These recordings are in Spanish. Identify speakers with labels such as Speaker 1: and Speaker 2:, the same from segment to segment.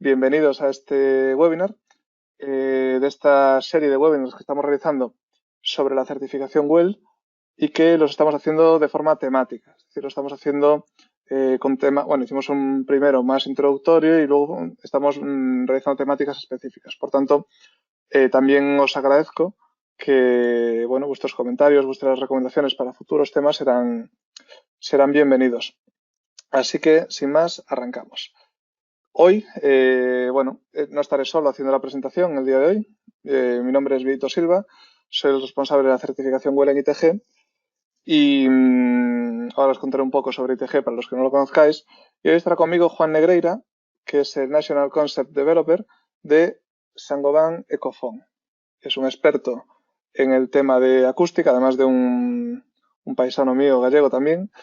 Speaker 1: Bienvenidos a este webinar de esta serie de webinars que estamos realizando sobre la certificación WELL y que los estamos haciendo de forma temática. Es decir, lo estamos haciendo con tema, bueno, hicimos un primero más introductorio y luego estamos realizando temáticas específicas. Por tanto, también os agradezco que, bueno, vuestros comentarios, vuestras recomendaciones para futuros temas serán bienvenidos. Así que, sin más, arrancamos. Hoy, no estaré solo haciendo la presentación el día de hoy. Mi nombre es Vito Silva, soy el responsable de la certificación WELL en ITG y ahora os contaré un poco sobre ITG para los que no lo conozcáis. Y hoy estará conmigo Juan Negreira, que es el National Concept Developer de Saint-Gobain Ecofon. Es un experto en el tema de acústica, además de un paisano mío gallego también.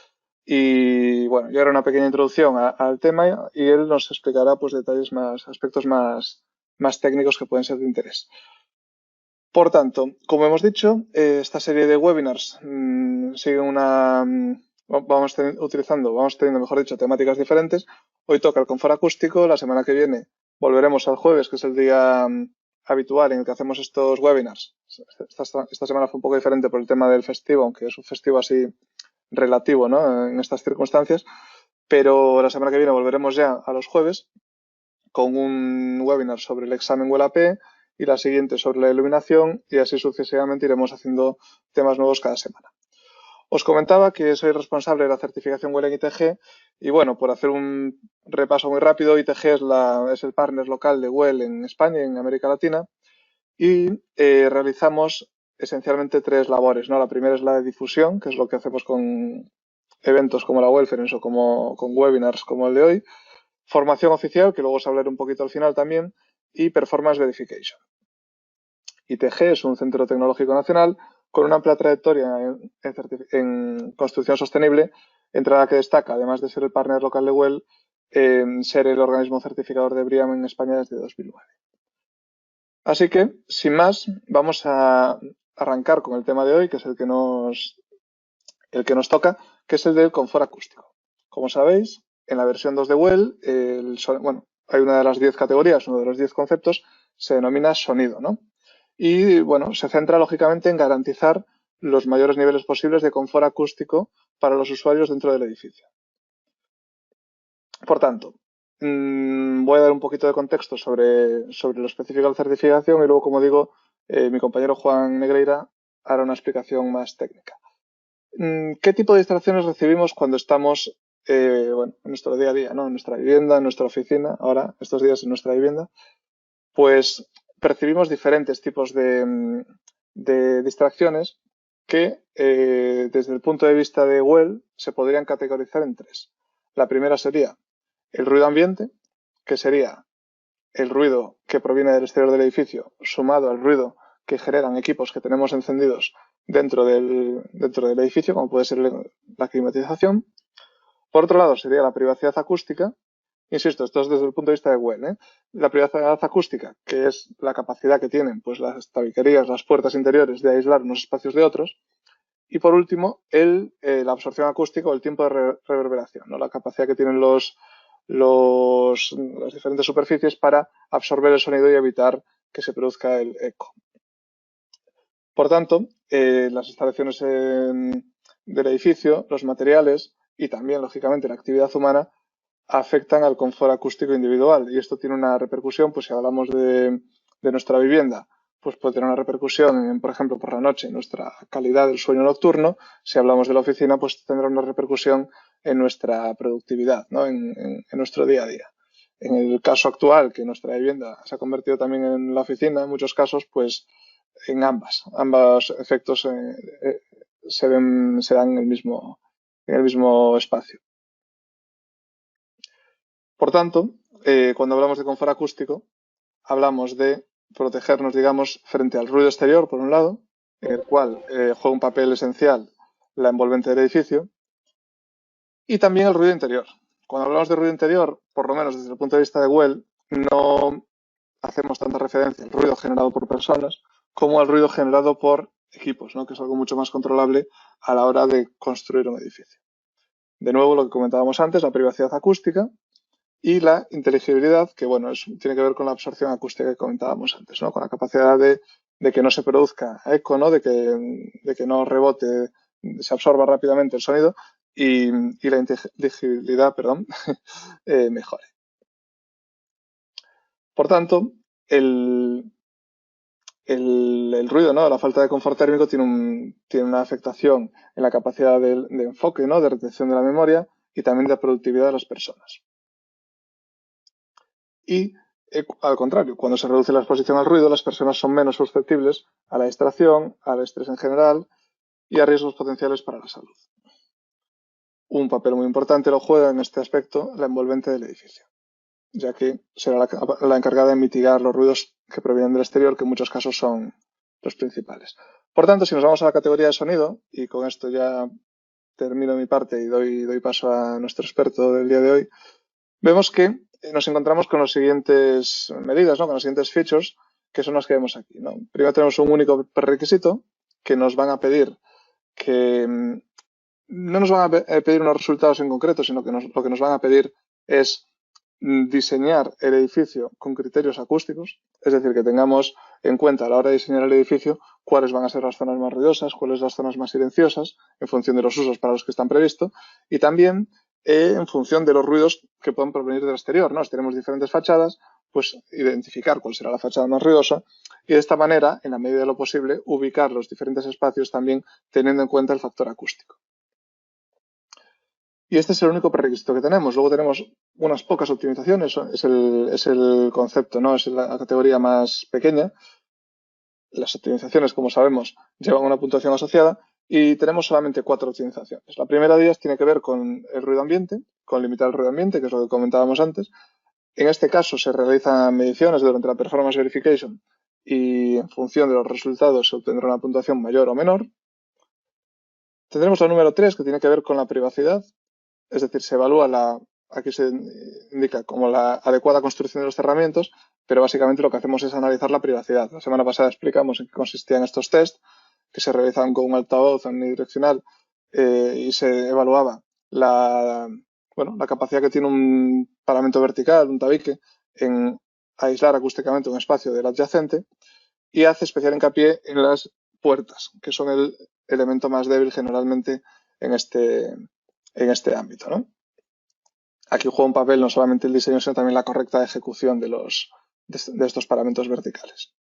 Speaker 1: Y bueno, yo haré una pequeña introducción al tema y él nos explicará pues detalles aspectos más técnicos que pueden ser de interés. Por tanto, como hemos dicho, esta serie de webinars sigue vamos teniendo, mejor dicho, temáticas diferentes. Hoy toca el confort acústico, la semana que viene volveremos al jueves, que es el día habitual en el que hacemos estos webinars. Esta semana fue un poco diferente por el tema del festivo, aunque es un festivo así relativo, ¿no?, en estas circunstancias, pero la semana que viene volveremos ya a los jueves con un webinar sobre el examen WELL AP y la siguiente sobre la iluminación y así sucesivamente iremos haciendo temas nuevos cada semana. Os comentaba que soy responsable de la certificación WELL en ITG y bueno, por hacer un repaso muy rápido, ITG es el partner local de WELL en España y en América Latina y realizamos esencialmente tres labores, ¿no? La primera es la de difusión, que es lo que hacemos con eventos como la Wellference o con webinars como el de hoy. Formación oficial, que luego os hablaré un poquito al final también, y Performance Verification. ITG es un centro tecnológico nacional con una amplia trayectoria en construcción sostenible, entre la que destaca, además de ser el partner local de WELL, ser el organismo certificador de BREEAM en España desde 2009. Así que, sin más, vamos a arrancar con el tema de hoy, que es el que nos toca, que es el del confort acústico. Como sabéis, en la versión 2 de WELL, hay una de las 10 categorías, uno de los 10 conceptos, se denomina sonido, ¿no? Y, bueno, se centra, lógicamente, en garantizar los mayores niveles posibles de confort acústico para los usuarios dentro del edificio. Por tanto, voy a dar un poquito de contexto sobre lo específico de la certificación y luego, como digo, mi compañero Juan Negreira hará una explicación más técnica. ¿Qué tipo de distracciones recibimos cuando estamos en nuestro día a día, ¿no? En nuestra vivienda, en nuestra oficina, ahora, estos días en nuestra vivienda? Pues percibimos diferentes tipos de distracciones que, desde el punto de vista de WELL, se podrían categorizar en tres. La primera sería el ruido ambiente, que sería el ruido que proviene del exterior del edificio sumado al ruido que generan equipos que tenemos encendidos dentro del edificio, como puede ser la climatización. Por otro lado, sería la privacidad acústica. Insisto, esto es desde el punto de vista de WELL, ¿eh? La privacidad acústica, que es la capacidad que tienen pues, las tabiquerías, las puertas interiores de aislar unos espacios de otros. Y por último, la absorción acústica o el tiempo de reverberación, ¿no? La capacidad que tienen las diferentes superficies para absorber el sonido y evitar que se produzca el eco. Por tanto, las instalaciones del edificio, los materiales y también, lógicamente, la actividad humana afectan al confort acústico individual y esto tiene una repercusión, pues si hablamos de nuestra vivienda, pues puede tener una repercusión, por ejemplo, por la noche en nuestra calidad del sueño nocturno. Si hablamos de la oficina, pues tendrá una repercusión en nuestra productividad, ¿no? en nuestro día a día. En el caso actual, que nuestra vivienda se ha convertido también en la oficina, en muchos casos, pues en ambos efectos se dan en el mismo espacio. Por tanto, cuando hablamos de confort acústico, hablamos de protegernos, digamos, frente al ruido exterior, por un lado, en el cual juega un papel esencial la envolvente del edificio, y también el ruido interior. Cuando hablamos de ruido interior, por lo menos desde el punto de vista de WELL, no hacemos tanta referencia al ruido generado por personas como al ruido generado por equipos, ¿no? Que es algo mucho más controlable a la hora de construir un edificio. De nuevo, lo que comentábamos antes, la privacidad acústica, Y la inteligibilidad, que bueno, tiene que ver con la absorción acústica que comentábamos antes, ¿no? Con la capacidad de que no se produzca eco, ¿no? De que no rebote, se absorba rápidamente el sonido y la inteligibilidad, perdón, mejore. Por tanto, el ruido, ¿no? La falta de confort térmico tiene una afectación en la capacidad de enfoque, ¿no? De retención de la memoria y también de la productividad de las personas. Y al contrario, cuando se reduce la exposición al ruido, las personas son menos susceptibles a la distracción, al estrés en general y a riesgos potenciales para la salud. Un papel muy importante lo juega en este aspecto la envolvente del edificio, ya que será la encargada de mitigar los ruidos que provienen del exterior, que en muchos casos son los principales. Por tanto, si nos vamos a la categoría de sonido, y con esto ya termino mi parte y doy paso a nuestro experto del día de hoy, vemos que nos encontramos con las siguientes medidas, ¿no? Con las siguientes features, que son las que vemos aquí, ¿no? Primero tenemos un único prerequisito que nos van a pedir que no nos van a pedir unos resultados en concreto, sino que lo que nos van a pedir es diseñar el edificio con criterios acústicos, es decir, que tengamos en cuenta a la hora de diseñar el edificio cuáles van a ser las zonas más ruidosas, cuáles las zonas más silenciosas, en función de los usos para los que están previstos, y también en función de los ruidos que pueden provenir del exterior, ¿no? Si tenemos diferentes fachadas, pues identificar cuál será la fachada más ruidosa y de esta manera, en la medida de lo posible, ubicar los diferentes espacios también teniendo en cuenta el factor acústico. Y este es el único prerequisito que tenemos. Luego tenemos unas pocas optimizaciones, es el concepto, ¿no? Es la categoría más pequeña. Las optimizaciones, como sabemos, llevan una puntuación asociada y tenemos solamente 4 optimizaciones. La primera de ellas tiene que ver con el ruido ambiente, con limitar el ruido ambiente, que es lo que comentábamos antes. En este caso se realizan mediciones durante la performance verification y en función de los resultados se obtendrá una puntuación mayor o menor. Tendremos la número 3, que tiene que ver con la privacidad. Es decir, se evalúa aquí se indica como la adecuada construcción de los cerramientos, pero básicamente lo que hacemos es analizar la privacidad. La semana pasada explicamos en qué consistían estos test, que se realizaban con un altavoz unidireccional y se evaluaba la capacidad que tiene un paramento vertical, un tabique, en aislar acústicamente un espacio del adyacente y hace especial hincapié en las puertas, que son el elemento más débil generalmente en este ámbito, ¿no? Aquí juega un papel no solamente el diseño, sino también la correcta ejecución de estos paramentos verticales.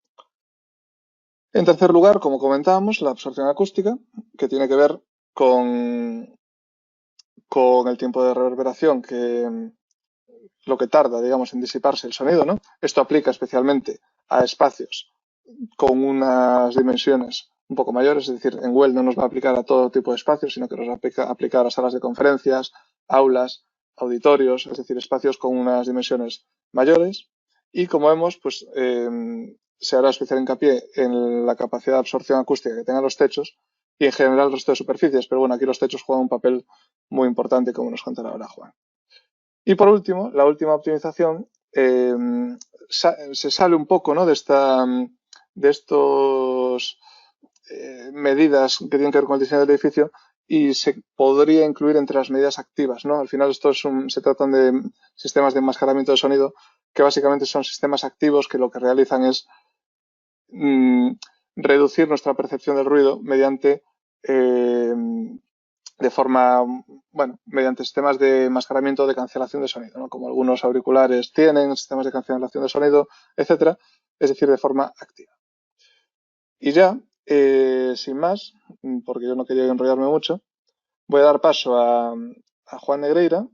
Speaker 1: En tercer lugar, como comentábamos, la absorción acústica, que tiene que ver con el tiempo de reverberación, lo que tarda, digamos, en disiparse el sonido, ¿no? Esto aplica especialmente a espacios con unas dimensiones un poco mayores, es decir, en Well no nos va a aplicar a todo tipo de espacios, sino que nos va a aplicar a salas de conferencias, aulas, auditorios, es decir, espacios con unas dimensiones mayores. Y como vemos, pues se hará especial hincapié en la capacidad de absorción acústica que tengan los techos y en general el resto de superficies. Pero bueno, aquí los techos juegan un papel muy importante, como nos contará ahora Juan. Y por último, la última optimización se sale un poco, ¿no? de estos medidas que tienen que ver con el diseño del edificio y se podría incluir entre las medidas activas, ¿no? Al final se tratan de sistemas de enmascaramiento de sonido que básicamente son sistemas activos que lo que realizan es reducir nuestra percepción del ruido mediante de forma, bueno, mediante sistemas de enmascaramiento o de cancelación de sonido, ¿no? Como algunos auriculares tienen, sistemas de cancelación de sonido, etcétera, es decir, de forma activa. Y ya, sin más, porque yo no quería enrollarme mucho, voy a dar paso a Juan Negreira.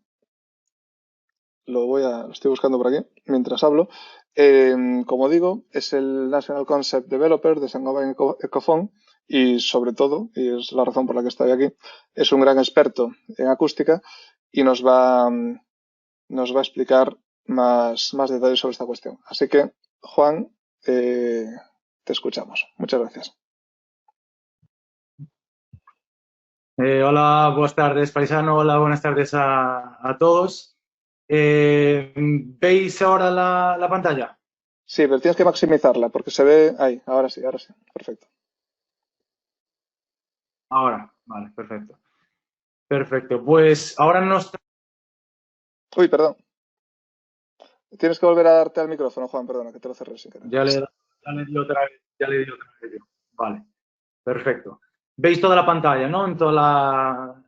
Speaker 1: Lo estoy buscando por aquí mientras hablo. Como digo, es el National Concept Developer de Saint-Gobain Ecofon y sobre todo, y es la razón por la que estoy aquí, es un gran experto en acústica y nos va a explicar más detalles sobre esta cuestión. Así que, Juan, te escuchamos. Muchas gracias.
Speaker 2: Hola, buenas tardes, paisano. Hola, buenas tardes a todos. ¿Veis ahora la pantalla?
Speaker 1: Sí, pero tienes que maximizarla porque se ve ahí. Ahora sí, ahora sí. Perfecto.
Speaker 2: Ahora, vale, perfecto. Perfecto. Pues ahora nos...
Speaker 1: Uy, perdón. Tienes que volver a darte al micrófono, Juan, perdona, que te lo cerré sin querer.
Speaker 2: Ya le di otra vez, ya le di otra vez yo. Vale, perfecto. ¿Veis toda la pantalla, no? En toda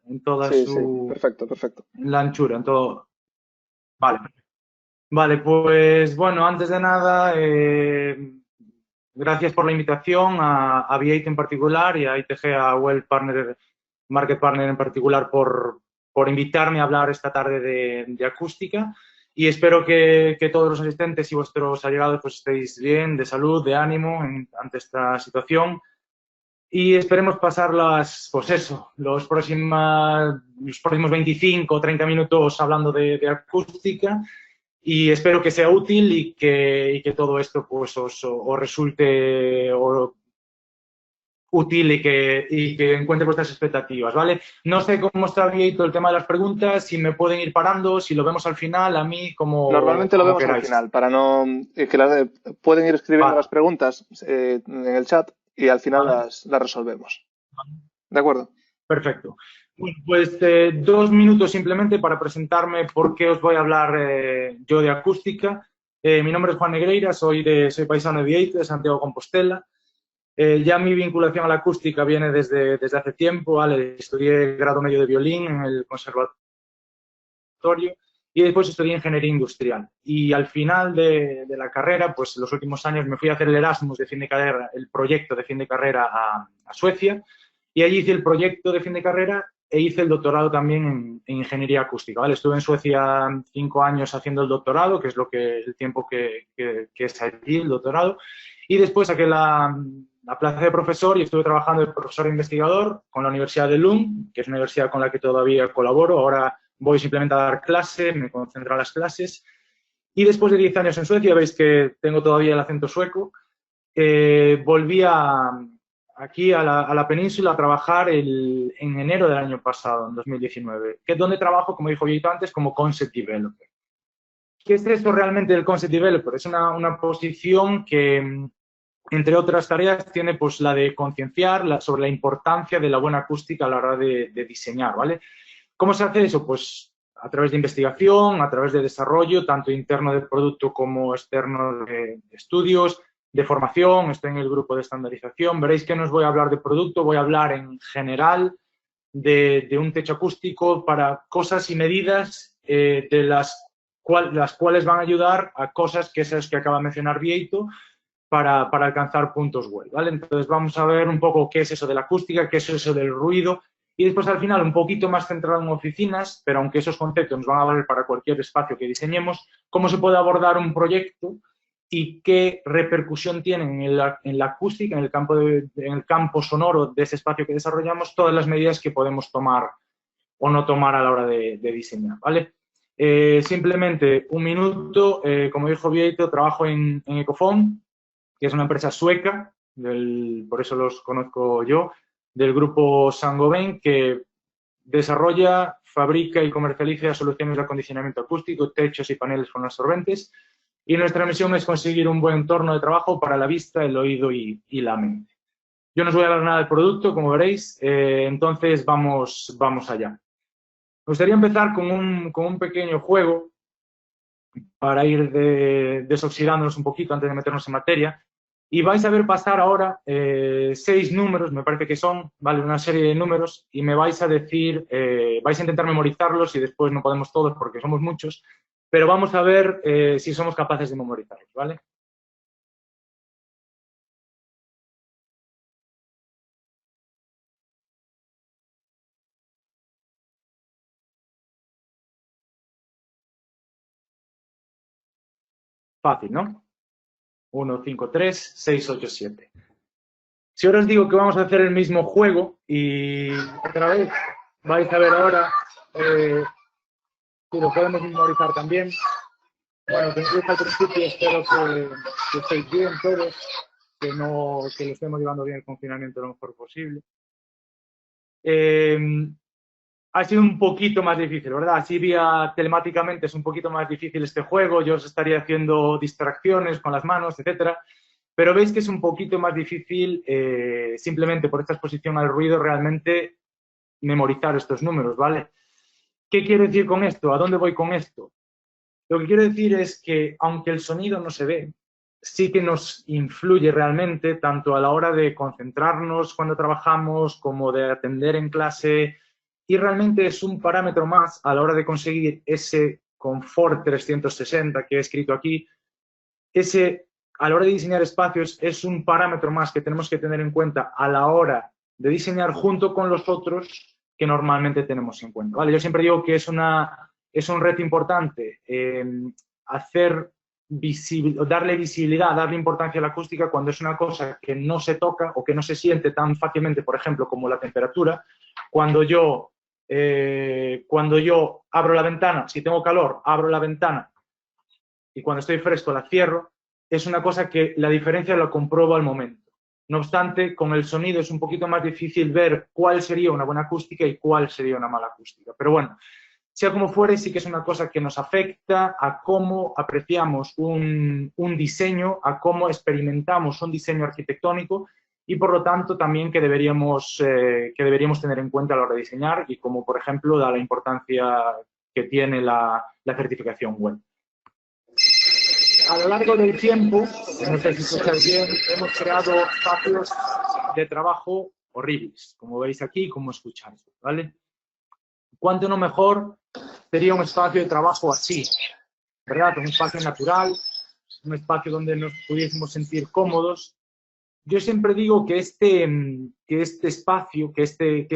Speaker 1: Sí, sí,
Speaker 2: su
Speaker 1: perfecto, perfecto.
Speaker 2: en la anchura, en todo. Vale. Vale, pues bueno, antes de nada, gracias por la invitación a V8 en particular y a ITG, a Well Partner, Market Partner en particular, por invitarme a hablar esta tarde de acústica. Y espero que todos los asistentes y vuestros allegados pues estéis bien, de salud, de ánimo ante esta situación. Y esperemos pasar pues eso, los próximos 25 o 30 minutos hablando de acústica y espero que sea útil y que todo esto pues os resulte útil y que encuentre vuestras expectativas, ¿vale? No sé cómo está bien todo el tema de las preguntas, si me pueden ir parando, si lo vemos al final, a mí,
Speaker 1: Normalmente lo
Speaker 2: como
Speaker 1: vemos al
Speaker 2: queráis.
Speaker 1: final, para no pueden ir escribiendo las
Speaker 2: Vale,
Speaker 1: preguntas en el chat y al final
Speaker 2: vale,
Speaker 1: las resolvemos. ¿De acuerdo?
Speaker 2: perfecto. Bueno, pues 2 minutos simplemente para presentarme por qué os voy a hablar yo de acústica. Mi nombre es Juan Negreira, soy paisano de Vieites, de Santiago de Compostela. Ya mi vinculación a la acústica viene desde hace tiempo, ¿vale? Estudié grado medio de violín en el conservatorio y después estudié ingeniería industrial. Y al final de la carrera, pues los últimos años me fui a hacer el Erasmus de fin de carrera, el proyecto de fin de carrera a Suecia, y allí hice el proyecto de fin de carrera e hice el doctorado también en ingeniería acústica, ¿vale? Estuve en Suecia 5 años haciendo el doctorado, que es el tiempo que es allí el doctorado, y después saqué la plaza de profesor y estuve trabajando de profesor investigador con la Universidad de Lund, que es una universidad con la que todavía colaboro. Ahora voy simplemente a dar clase, me concentro en las clases. Y después de 10 años en Suecia, veis que tengo todavía el acento sueco, volví aquí a la península a trabajar en enero del año pasado, en 2019, que es donde trabajo, como dijo Vito antes, como Concept Developer. ¿Qué es esto realmente del Concept Developer? Es una posición que, entre otras tareas, tiene pues la de concienciar sobre la importancia de la buena acústica a la hora de diseñar, ¿vale? ¿Cómo se hace eso? Pues a través de investigación, a través de desarrollo, tanto interno del producto como externo de estudios, de formación. Estoy en el grupo de estandarización. Veréis que no os voy a hablar de producto, voy a hablar en general de un techo acústico para cosas y medidas de las cuales van a ayudar a cosas que esas que acaba de mencionar Vieito para alcanzar puntos web, ¿vale? Entonces vamos a ver un poco qué es eso de la acústica, qué es eso del ruido y después al final un poquito más centrado en oficinas, pero aunque esos conceptos nos van a valer para cualquier espacio que diseñemos, cómo se puede abordar un proyecto y qué repercusión tienen en la acústica, en el campo sonoro de ese espacio que desarrollamos, todas las medidas que podemos tomar o no tomar a la hora de diseñar, ¿vale? Simplemente un minuto, como dijo Vieito, trabajo en Ecofon, que es una empresa sueca, por eso los conozco yo, del grupo Saint-Gobain, que desarrolla, fabrica y comercializa soluciones de acondicionamiento acústico, techos y paneles con absorbentes. Y nuestra misión es conseguir un buen entorno de trabajo para la vista, el oído y la mente. Yo no os voy a hablar nada del producto, como veréis, entonces vamos allá. Me gustaría empezar con un pequeño juego para ir desoxidándonos un poquito antes de meternos en materia. Y vais a ver pasar ahora 6 números, me parece que son, ¿vale? Una serie de números y me vais a decir, vais a intentar memorizarlos y después no podemos todos porque somos muchos, pero vamos a ver si somos capaces de memorizarlos, ¿vale? Fácil, ¿no? 1, 5, 3, 6, 8, 7. Si ahora os digo que vamos a hacer el mismo juego y otra vez vais a ver ahora si lo podemos memorizar también. Bueno, que empieza al principio, espero que estéis bien todos, que lo estemos llevando bien el confinamiento lo mejor posible. Ha sido un poquito más difícil, ¿verdad? Así vía telemáticamente es un poquito más difícil este juego, yo os estaría haciendo distracciones con las manos, etcétera, pero veis que es un poquito más difícil simplemente por esta exposición al ruido realmente memorizar estos números, ¿vale? ¿Qué quiero decir con esto? ¿A dónde voy con esto? Lo que quiero decir es que, aunque el sonido no se ve, sí que nos influye realmente, tanto a la hora de concentrarnos cuando trabajamos, como de atender en clase, y realmente es un parámetro más a la hora de conseguir ese confort 360 que he escrito aquí. A la hora de diseñar espacios, es un parámetro más que tenemos que tener en cuenta a la hora de diseñar junto con los otros que normalmente tenemos en cuenta, ¿vale? Yo siempre digo que es un reto importante darle visibilidad, darle importancia a la acústica cuando es una cosa que no se toca o que no se siente tan fácilmente, por ejemplo, como la temperatura. Cuando yo abro la ventana, si tengo calor, abro la ventana, y cuando estoy fresco la cierro, es una cosa que la diferencia la compruebo al momento. No obstante, con el sonido es un poquito más difícil ver cuál sería una buena acústica y cuál sería una mala acústica. Pero bueno, sea como fuere, sí que es una cosa que nos afecta a cómo apreciamos un diseño, a cómo experimentamos un diseño arquitectónico y, por lo tanto, también que deberíamos tener en cuenta a la hora de diseñar y como, por ejemplo, da la importancia que tiene la certificación WELL. A lo largo del tiempo, no sé si se escucha bien, hemos creado espacios de trabajo horribles, como veis aquí, como escucháis, ¿vale? ¿Cuánto no mejor sería un espacio de trabajo así, ¿verdad? Un espacio natural, un espacio donde nos pudiésemos sentir cómodos. Yo siempre digo que este espacio, que este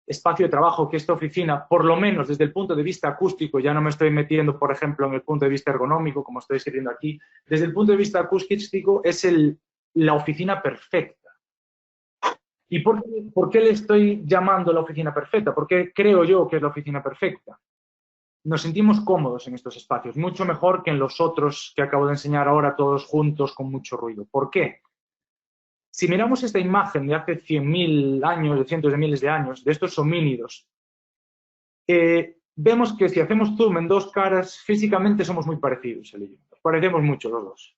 Speaker 2: espacio de trabajo, que esta oficina, por lo menos desde el punto de vista acústico, ya no me estoy metiendo, por ejemplo, en el punto de vista ergonómico, como estoy escribiendo aquí, desde el punto de vista acústico es la oficina perfecta. ¿Y por qué le estoy llamando la oficina perfecta? ¿Por qué creo yo que es la oficina perfecta? Nos sentimos cómodos en estos espacios, mucho mejor que en los otros que acabo de enseñar ahora todos juntos con mucho ruido. ¿Por qué? Si miramos esta imagen de hace 100.000 años, de cientos de miles de años, de estos homínidos, vemos que si hacemos zoom en dos caras, físicamente somos muy parecidos, él y yo. Nos parecemos mucho los dos.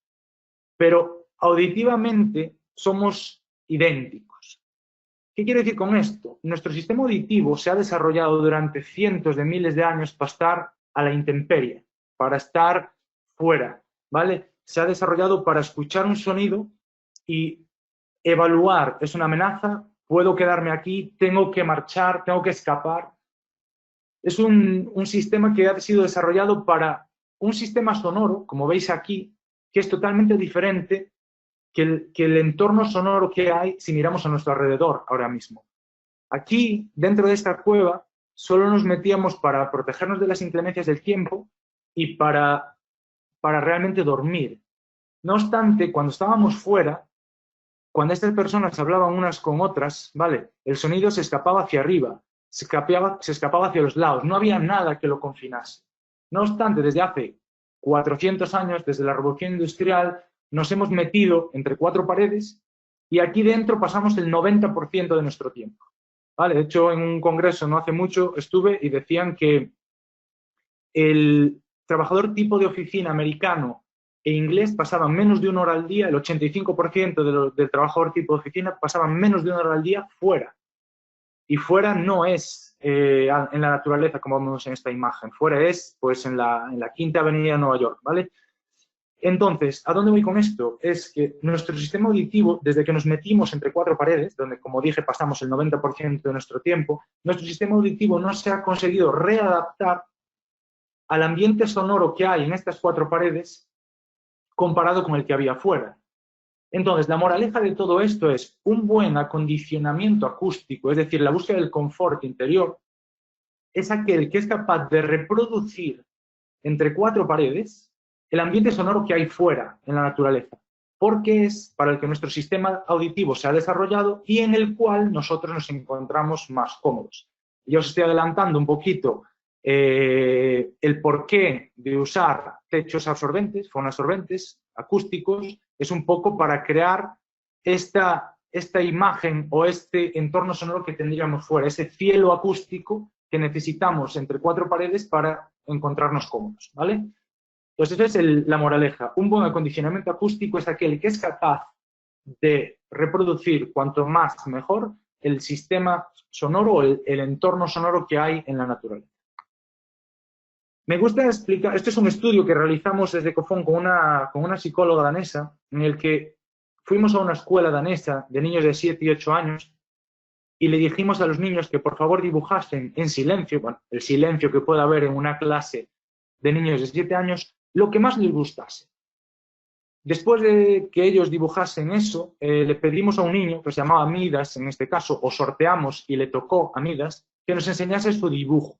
Speaker 2: Pero auditivamente somos idénticos. ¿Qué quiero decir con esto? Nuestro sistema auditivo se ha desarrollado durante cientos de miles de años para estar a la intemperie, para estar fuera, ¿vale? Se ha desarrollado para escuchar un sonido y evaluar, ¿es una amenaza? ¿Puedo quedarme aquí? ¿Tengo que marchar? ¿Tengo que escapar? Es un sistema que ha sido desarrollado para un sistema sonoro, como veis aquí, que es totalmente diferente que el entorno sonoro que hay si miramos a nuestro alrededor ahora mismo. Aquí, dentro de esta cueva, solo nos metíamos para protegernos de las inclemencias del tiempo y para realmente dormir. No obstante, cuando estábamos fuera, cuando estas personas hablaban unas con otras, ¿vale? El sonido se escapaba hacia arriba, se escapaba hacia los lados, no había nada que lo confinase. No obstante, desde hace 400 años, desde la Revolución Industrial, nos hemos metido entre cuatro paredes y aquí dentro pasamos el 90% de nuestro tiempo, ¿vale? De hecho, en un congreso no hace mucho estuve y decían que el trabajador tipo de oficina americano e inglés pasaban menos de 1 hora al día, el 85% del trabajador tipo de oficina pasaban menos de 1 hora al día fuera. Y fuera no es en la naturaleza, como vemos en esta imagen. Fuera es pues en la Quinta Avenida de Nueva York, ¿vale? Entonces, ¿a dónde voy con esto? Es que nuestro sistema auditivo, desde que nos metimos entre cuatro paredes, donde, como dije, pasamos el 90% de nuestro tiempo, nuestro sistema auditivo no se ha conseguido readaptar al ambiente sonoro que hay en estas cuatro paredes comparado con el que había fuera. Entonces, la moraleja de todo esto es un buen acondicionamiento acústico, es decir, la búsqueda del confort interior, es aquel que es capaz de reproducir entre cuatro paredes el ambiente sonoro que hay fuera, en la naturaleza, porque es para el que nuestro sistema auditivo se ha desarrollado y en el cual nosotros nos encontramos más cómodos. Yo os estoy adelantando un poquito el porqué de usar techos absorbentes, fonoabsorbentes, acústicos, es un poco para crear esta imagen o este entorno sonoro que tendríamos fuera, ese cielo acústico que necesitamos entre cuatro paredes para encontrarnos cómodos, ¿vale? Entonces, esa es la moraleja. Un buen acondicionamiento acústico es aquel que es capaz de reproducir cuanto más mejor el sistema sonoro o el entorno sonoro que hay en la naturaleza. Me gusta explicar, este es un estudio que realizamos desde COFON con una psicóloga danesa, en el que fuimos a una escuela danesa de niños de 7 y 8 años y le dijimos a los niños que por favor dibujasen en silencio, bueno, el silencio que puede haber en una clase de niños de 7 años, lo que más les gustase. Después de que ellos dibujasen eso, le pedimos a un niño, que se llamaba Midas en este caso, o sorteamos y le tocó a Midas, que nos enseñase su dibujo.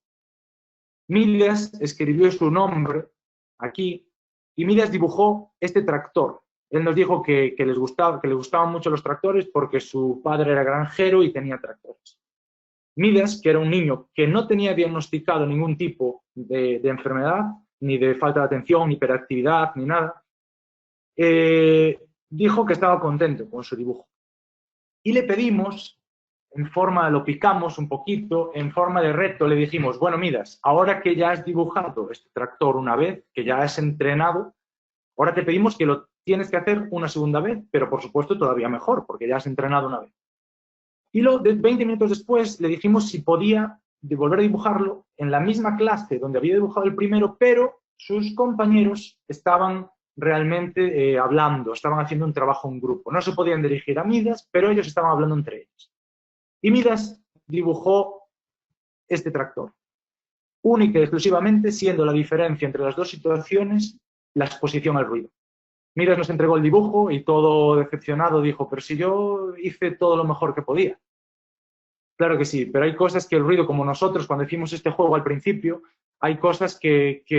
Speaker 2: Midas escribió su nombre aquí y Midas dibujó este tractor. Él nos dijo que le gustaban mucho los tractores porque su padre era granjero y tenía tractores. Midas, que era un niño que no tenía diagnosticado ningún tipo de enfermedad, ni de falta de atención, ni hiperactividad, ni nada, dijo que estaba contento con su dibujo. Y le pedimos, lo picamos un poquito, en forma de reto, le dijimos, bueno, Midas, ahora que ya has dibujado este tractor una vez, que ya has entrenado, ahora te pedimos que lo tienes que hacer una segunda vez, pero por supuesto todavía mejor, porque ya has entrenado una vez. Y 20 minutos después le dijimos si podía volver a dibujarlo en la misma clase donde había dibujado el primero, pero sus compañeros estaban realmente hablando, estaban haciendo un trabajo en grupo. No se podían dirigir a Midas, pero ellos estaban hablando entre ellos. Y Midas dibujó este tractor, única y exclusivamente siendo la diferencia entre las dos situaciones la exposición al ruido. Midas nos entregó el dibujo y todo decepcionado dijo, pero si yo hice todo lo mejor que podía. Claro que sí, pero hay cosas que el ruido, como nosotros cuando hicimos este juego al principio, hay cosas que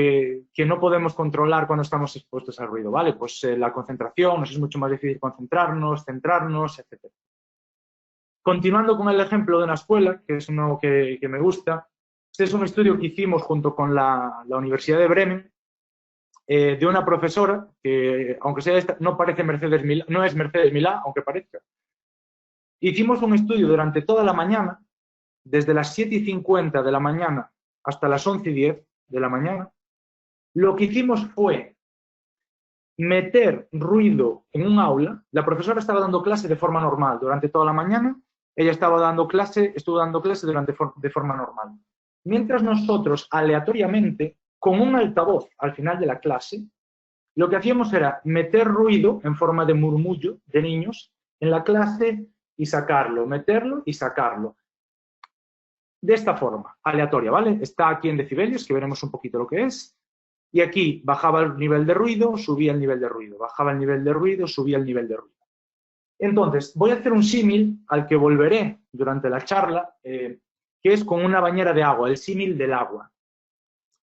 Speaker 2: no podemos controlar cuando estamos expuestos al ruido, ¿vale? Pues la concentración, nos es mucho más difícil concentrarnos, centrarnos, etc. Continuando con el ejemplo de una escuela, que es uno que me gusta, este es un estudio que hicimos junto con la Universidad de Bremen, de una profesora que, aunque sea esta, no parece Mercedes Milá, no es Mercedes Milá, aunque parezca. Hicimos un estudio durante toda la mañana, desde las 7:50 de la mañana hasta las 11:10 de la mañana. Lo que hicimos fue meter ruido en un aula. La profesora estaba dando clase de forma normal durante toda la mañana. Ella estuvo dando clase de forma normal. Mientras nosotros, aleatoriamente, con un altavoz al final de la clase, lo que hacíamos era meter ruido en forma de murmullo de niños en la clase y sacarlo, meterlo y sacarlo. De esta forma, aleatoria, ¿vale? Está aquí en decibelios, que veremos un poquito lo que es. Y aquí bajaba el nivel de ruido, subía el nivel de ruido. Bajaba el nivel de ruido, subía el nivel de ruido. Entonces, voy a hacer un símil al que volveré durante la charla, que es con una bañera de agua, el símil del agua.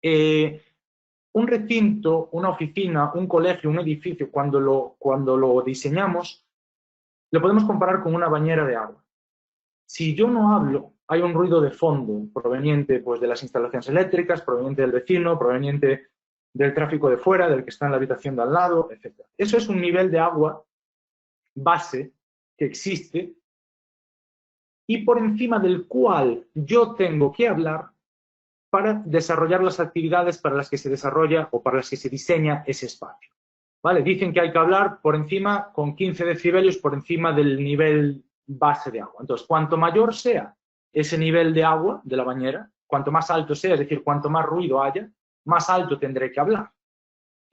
Speaker 2: Un recinto, una oficina, un colegio, un edificio, cuando lo diseñamos, lo podemos comparar con una bañera de agua. Si yo no hablo, hay un ruido de fondo proveniente pues, de las instalaciones eléctricas, proveniente del vecino, proveniente del tráfico de fuera, del que está en la habitación de al lado, etc. Eso es un nivel de agua base que existe y por encima del cual yo tengo que hablar para desarrollar las actividades para las que se desarrolla o para las que se diseña ese espacio. ¿Vale? Dicen que hay que hablar por encima, con 15 decibelios por encima del nivel base de agua. Entonces, cuanto mayor sea ese nivel de agua de la bañera, cuanto más alto sea, es decir, cuanto más ruido haya, más alto tendré que hablar.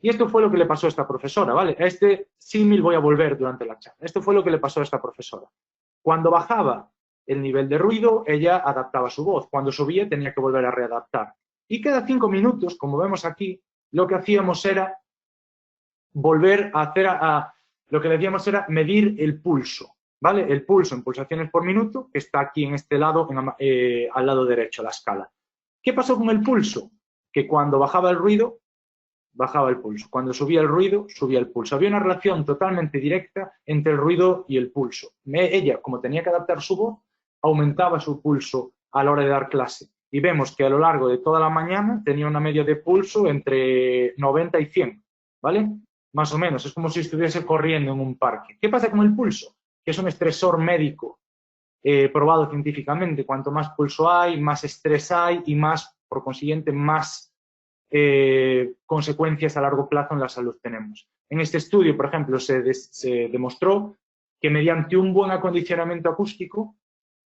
Speaker 2: Y esto fue lo que le pasó a esta profesora, ¿vale? A este símil voy a volver durante la charla. Esto fue lo que le pasó a esta profesora. Cuando bajaba el nivel de ruido, ella adaptaba su voz. Cuando subía, tenía que volver a readaptar. Y cada 5 minutos, como vemos aquí, lo que hacíamos era volver a hacer, lo que le decíamos era medir el pulso, ¿vale? El pulso en pulsaciones por minuto, que está aquí en este lado, al lado derecho, la escala. ¿Qué pasó con el pulso? Que cuando bajaba el ruido, bajaba el pulso. Cuando subía el ruido, subía el pulso. Había una relación totalmente directa entre el ruido y el pulso. Ella, como tenía que adaptar su voz, aumentaba su pulso a la hora de dar clase. Y vemos que a lo largo de toda la mañana tenía una media de pulso entre 90 y 100, ¿vale? Más o menos, es como si estuviese corriendo en un parque. ¿Qué pasa con el pulso? Que es un estresor médico probado científicamente. Cuanto más pulso hay, más estrés hay y más, por consiguiente, más consecuencias a largo plazo en la salud tenemos. En este estudio, por ejemplo, se demostró que mediante un buen acondicionamiento acústico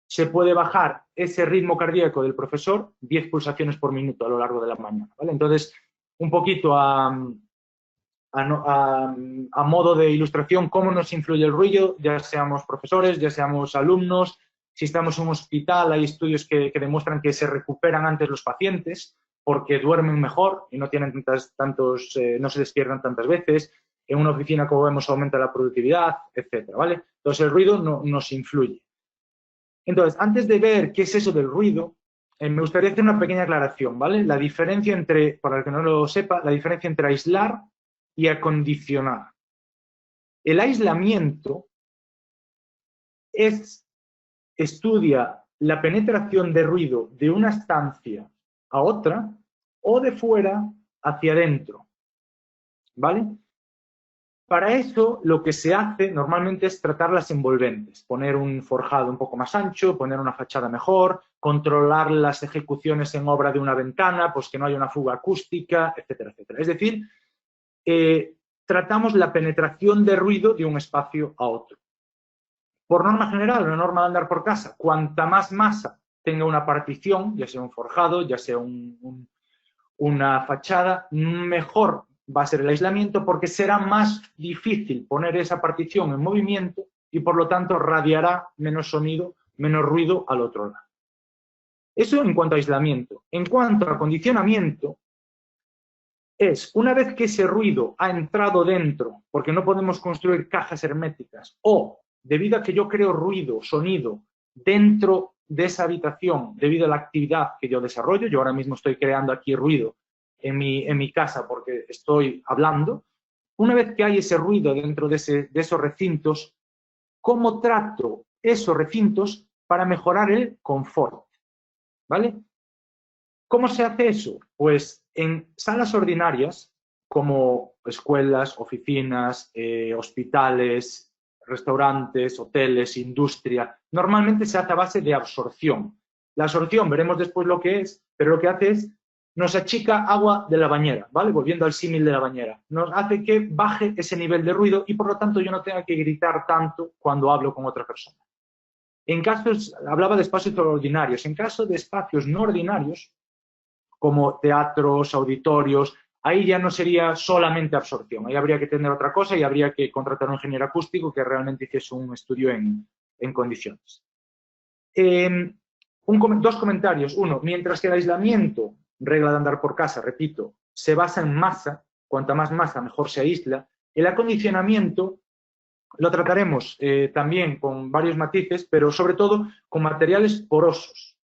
Speaker 2: se puede bajar ese ritmo cardíaco del profesor 10 pulsaciones por minuto a lo largo de la mañana, ¿vale? Entonces, un poquito a modo de ilustración, cómo nos influye el ruido, ya seamos profesores, ya seamos alumnos. Si estamos en un hospital, hay estudios que demuestran que se recuperan antes los pacientes porque duermen mejor y no tienen no se despiertan tantas veces. En una oficina, como vemos, aumenta la productividad, etcétera, ¿vale? Entonces, el ruido nos influye. Entonces, antes de ver qué es eso del ruido, me gustaría hacer una pequeña aclaración, ¿vale? La diferencia entre, para el que no lo sepa, la diferencia entre aislar y acondicionar. El aislamiento estudia la penetración de ruido de una estancia a otra o de fuera hacia adentro, ¿vale? Para eso, lo que se hace normalmente es tratar las envolventes, poner un forjado un poco más ancho, poner una fachada mejor, controlar las ejecuciones en obra de una ventana, pues que no haya una fuga acústica, etcétera, etcétera. Es decir, tratamos la penetración de ruido de un espacio a otro. Por norma general, una norma de andar por casa, cuanta más masa tenga una partición, ya sea un forjado, ya sea una fachada, mejor va a ser el aislamiento porque será más difícil poner esa partición en movimiento y por lo tanto radiará menos sonido, menos ruido al otro lado. Eso en cuanto a aislamiento. En cuanto a acondicionamiento, es una vez que ese ruido ha entrado dentro, porque no podemos construir cajas herméticas, o debido a que yo creo ruido, sonido, dentro de esa habitación, debido a la actividad que yo desarrollo, yo ahora mismo estoy creando aquí ruido en mi casa porque estoy hablando, una vez que hay ese ruido dentro de esos recintos, ¿cómo trato esos recintos para mejorar el confort? ¿Vale? ¿Cómo se hace eso? Pues en salas ordinarias, como escuelas, oficinas, hospitales, restaurantes, hoteles, industria, normalmente se hace a base de absorción. La absorción, veremos después lo que es, pero lo que hace es, nos achica agua de la bañera, ¿vale? Volviendo al símil de la bañera. Nos hace que baje ese nivel de ruido y por lo tanto yo no tenga que gritar tanto cuando hablo con otra persona. En casos, hablaba de espacios ordinarios, en caso de espacios no ordinarios, como teatros, auditorios, ahí ya no sería solamente absorción, ahí habría que tener otra cosa y habría que contratar a un ingeniero acústico que realmente hiciese un estudio en condiciones. Dos comentarios. Uno, mientras que el aislamiento, regla de andar por casa, repito, se basa en masa, cuanta más masa mejor se aísla, el acondicionamiento lo trataremos también con varios matices, pero sobre todo con materiales porosos.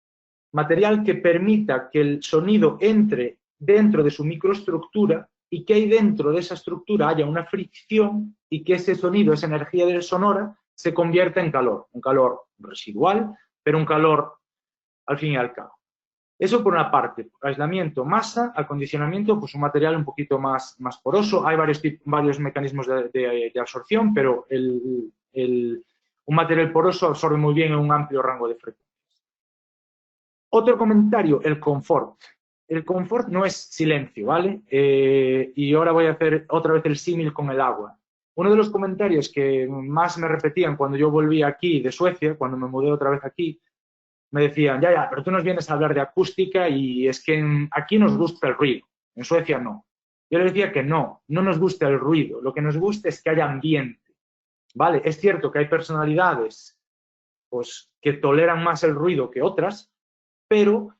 Speaker 2: Material que permita que el sonido entre dentro de su microestructura y que ahí dentro de esa estructura haya una fricción y que ese sonido, esa energía sonora, se convierta en calor. Un calor residual, pero un calor al fin y al cabo. Eso por una parte, aislamiento, masa, acondicionamiento, pues un material un poquito más poroso. Hay varios mecanismos de absorción, pero un material poroso absorbe muy bien en un amplio rango de frecuencias. Otro comentario, el confort. El confort no es silencio, ¿vale? Y ahora voy a hacer otra vez el símil con el agua. Uno de los comentarios que más me repetían cuando yo volví aquí de Suecia, cuando me mudé otra vez aquí, me decían, ya, pero tú nos vienes a hablar de acústica y es que aquí nos gusta el ruido, en Suecia no. Yo les decía que no nos gusta el ruido, lo que nos gusta es que haya ambiente, ¿vale? Es cierto que hay personalidades pues, que toleran más el ruido que otras, pero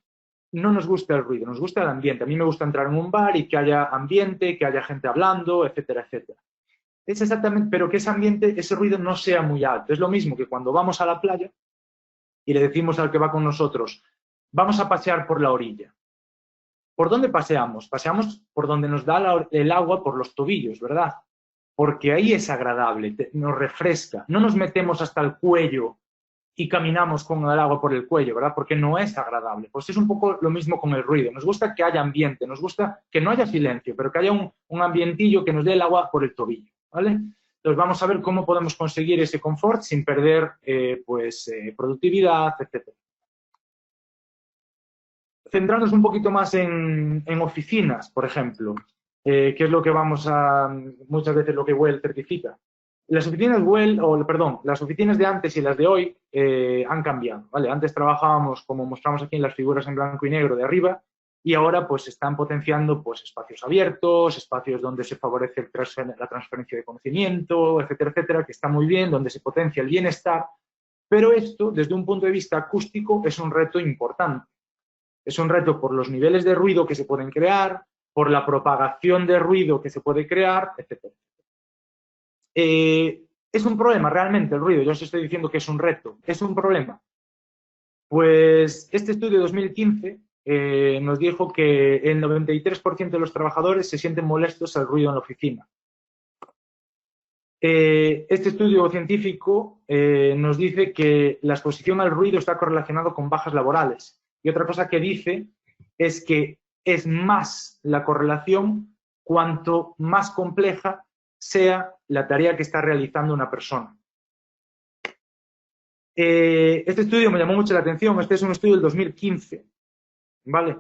Speaker 2: no nos gusta el ruido, nos gusta el ambiente. A mí me gusta entrar en un bar y que haya ambiente, que haya gente hablando, etcétera, etcétera. Es exactamente, pero que ese ambiente, ese ruido no sea muy alto. Es lo mismo que cuando vamos a la playa y le decimos al que va con nosotros, vamos a pasear por la orilla. ¿Por dónde paseamos? Paseamos por donde nos da el agua por los tobillos, ¿verdad? Porque ahí es agradable, nos refresca. No nos metemos hasta el cuello y caminamos con el agua por el cuello, ¿verdad? Porque no es agradable. Pues es un poco lo mismo con el ruido. Nos gusta que haya ambiente, nos gusta que no haya silencio, pero que haya un ambientillo que nos dé el agua por el tobillo, ¿vale? Entonces vamos a ver cómo podemos conseguir ese confort sin perder productividad, etc. Centrarnos un poquito más en oficinas, por ejemplo, que es lo que muchas veces lo que Well certifica. Las oficinas las oficinas de antes y las de hoy han cambiado, ¿vale? Antes trabajábamos, como mostramos aquí en las figuras en blanco y negro de arriba, y ahora pues están potenciando pues espacios abiertos, espacios donde se favorece la transferencia de conocimiento, etcétera, etcétera, que está muy bien, donde se potencia el bienestar, pero esto, desde un punto de vista acústico, es un reto importante. Es un reto por los niveles de ruido que se pueden crear, por la propagación de ruido que se puede crear, etcétera. ¿Es un problema realmente el ruido? Yo os estoy diciendo que es un reto. ¿Es un problema? Pues este estudio de 2015 nos dijo que el 93% de los trabajadores se sienten molestos al ruido en la oficina. Este estudio científico nos dice que la exposición al ruido está correlacionado con bajas laborales. Y otra cosa que dice es que es más la correlación cuanto más compleja sea la tarea que está realizando una persona. Este estudio me llamó mucho la atención. Este es un estudio del 2015, ¿vale?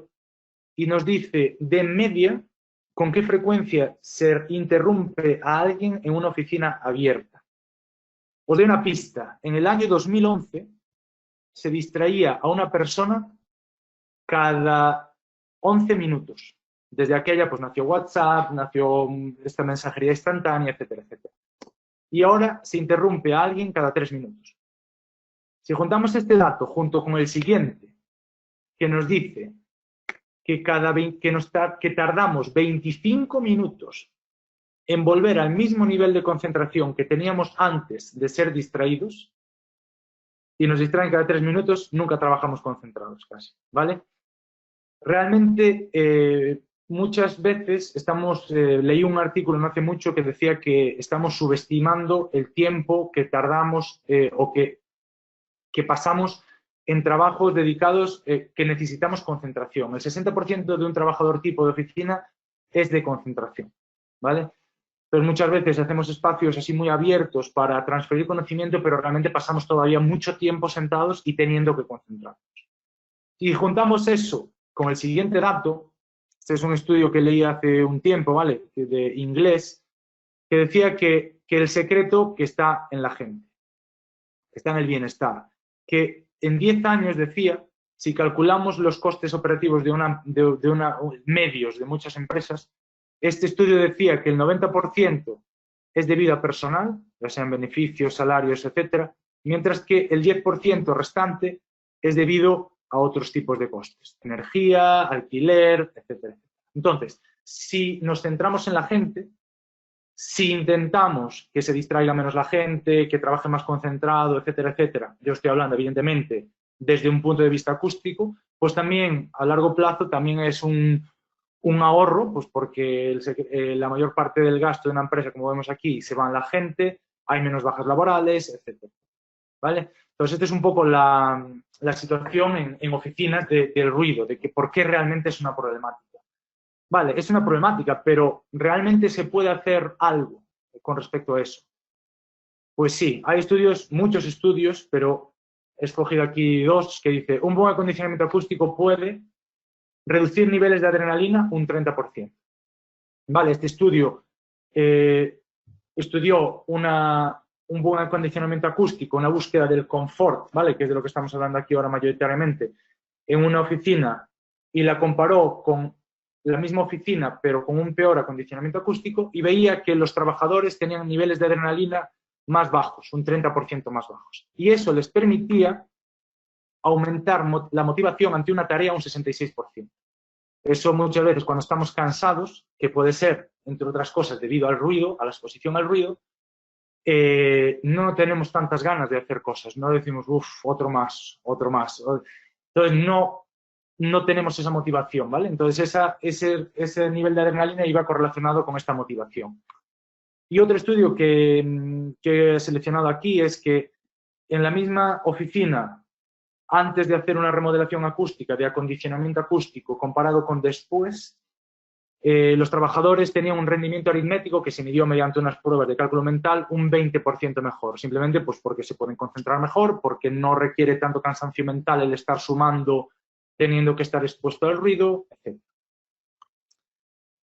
Speaker 2: Y nos dice, de media, con qué frecuencia se interrumpe a alguien en una oficina abierta. Os doy una pista. En el año 2011 se distraía a una persona cada 11 minutos. Desde aquella pues nació WhatsApp, nació esta mensajería instantánea, etcétera, etcétera. Y ahora se interrumpe a alguien cada 3 minutos. Si juntamos este dato junto con el siguiente, que nos dice que tardamos 25 minutos en volver al mismo nivel de concentración que teníamos antes de ser distraídos, y nos distraen cada 3 minutos, nunca trabajamos concentrados casi, ¿vale? Realmente, muchas veces leí un artículo no hace mucho que decía que estamos subestimando el tiempo que tardamos o que pasamos en trabajos dedicados que necesitamos concentración. El 60% de un trabajador tipo de oficina es de concentración, ¿vale? Entonces, muchas veces hacemos espacios así muy abiertos para transferir conocimiento, pero realmente pasamos todavía mucho tiempo sentados y teniendo que concentrarnos. Y juntamos eso con el siguiente dato. Este es un estudio que leí hace un tiempo, ¿vale? De inglés, que decía que el secreto que está en la gente, que está en el bienestar. Que en 10 años, decía, si calculamos los costes operativos medios de muchas empresas, este estudio decía que el 90% es debido a personal, ya sean beneficios, salarios, etcétera, mientras que el 10% restante es debido a otros tipos de costes, energía, alquiler, etcétera. Entonces, si nos centramos en la gente, si intentamos que se distraiga menos la gente, que trabaje más concentrado, etcétera, etcétera, yo estoy hablando, evidentemente, desde un punto de vista acústico, pues también, a largo plazo, también es un ahorro, pues porque la mayor parte del gasto de una empresa, como vemos aquí, se va en la gente, hay menos bajas laborales, etcétera. ¿Vale? Entonces, esta es un poco la situación en oficinas del ruido, de que por qué realmente es una problemática. Vale, es una problemática, pero ¿realmente se puede hacer algo con respecto a eso? Pues sí, hay estudios, muchos estudios, pero he escogido aquí 2 que dice, un buen acondicionamiento acústico puede reducir niveles de adrenalina un 30%. Vale, este estudio estudió un buen acondicionamiento acústico, una búsqueda del confort, ¿vale? Que es de lo que estamos hablando aquí ahora mayoritariamente, en una oficina, y la comparó con la misma oficina, pero con un peor acondicionamiento acústico, y veía que los trabajadores tenían niveles de adrenalina más bajos, un 30% más bajos. Y eso les permitía aumentar la motivación ante una tarea un 66%. Eso muchas veces cuando estamos cansados, que puede ser, entre otras cosas, debido al ruido, a la exposición al ruido, no tenemos tantas ganas de hacer cosas, no decimos, uff, otro más. Entonces no tenemos esa motivación, ¿vale? Entonces ese nivel de adrenalina iba correlacionado con esta motivación. Y otro estudio que he seleccionado aquí es que en la misma oficina, antes de hacer una remodelación acústica, de acondicionamiento acústico, comparado con después, los trabajadores tenían un rendimiento aritmético que se midió mediante unas pruebas de cálculo mental un 20% mejor, simplemente pues porque se pueden concentrar mejor, porque no requiere tanto cansancio mental el estar sumando, teniendo que estar expuesto al ruido, etc.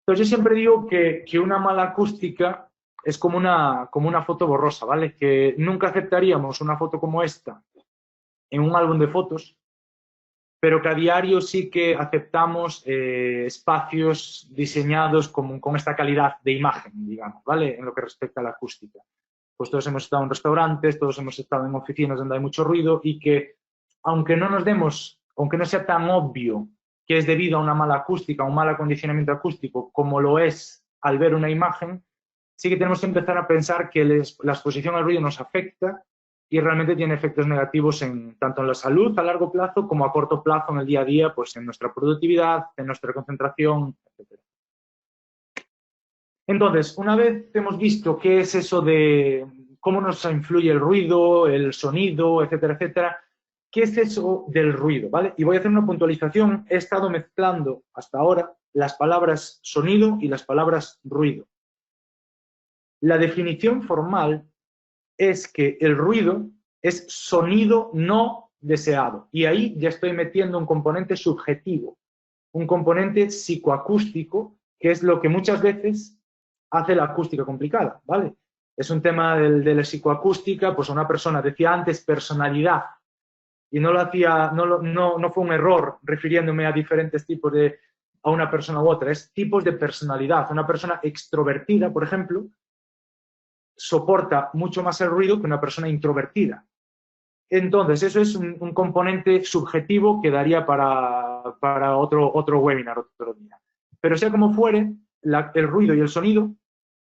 Speaker 2: Entonces yo siempre digo que una mala acústica es como una foto borrosa, ¿vale? Que nunca aceptaríamos una foto como esta en un álbum de fotos, pero que a diario sí que aceptamos espacios diseñados con esta calidad de imagen, digamos, ¿vale? En lo que respecta a la acústica. Pues todos hemos estado en restaurantes, todos hemos estado en oficinas donde hay mucho ruido y que, aunque no sea tan obvio que es debido a una mala acústica, a un mal acondicionamiento acústico, como lo es al ver una imagen, sí que tenemos que empezar a pensar que la exposición al ruido nos afecta y realmente tiene efectos negativos tanto en la salud a largo plazo como a corto plazo en el día a día, pues en nuestra productividad, en nuestra concentración, etc. Entonces, una vez hemos visto qué es eso de cómo nos influye el ruido, el sonido, etcétera, etcétera, ¿qué es eso del ruido? ¿Vale? Y voy a hacer una puntualización. He estado mezclando hasta ahora las palabras sonido y las palabras ruido. La definición formal es que el ruido es sonido no deseado. Y ahí ya estoy metiendo un componente subjetivo, un componente psicoacústico, que es lo que muchas veces hace la acústica complicada, ¿vale? Es un tema de la psicoacústica, pues una persona decía antes personalidad, y no fue un error refiriéndome a diferentes tipos a una persona u otra, es tipos de personalidad. Una persona extrovertida, por ejemplo, soporta mucho más el ruido que una persona introvertida. Entonces, eso es un componente subjetivo que daría para otro webinar, otro día. Pero sea como fuere, el ruido y el sonido,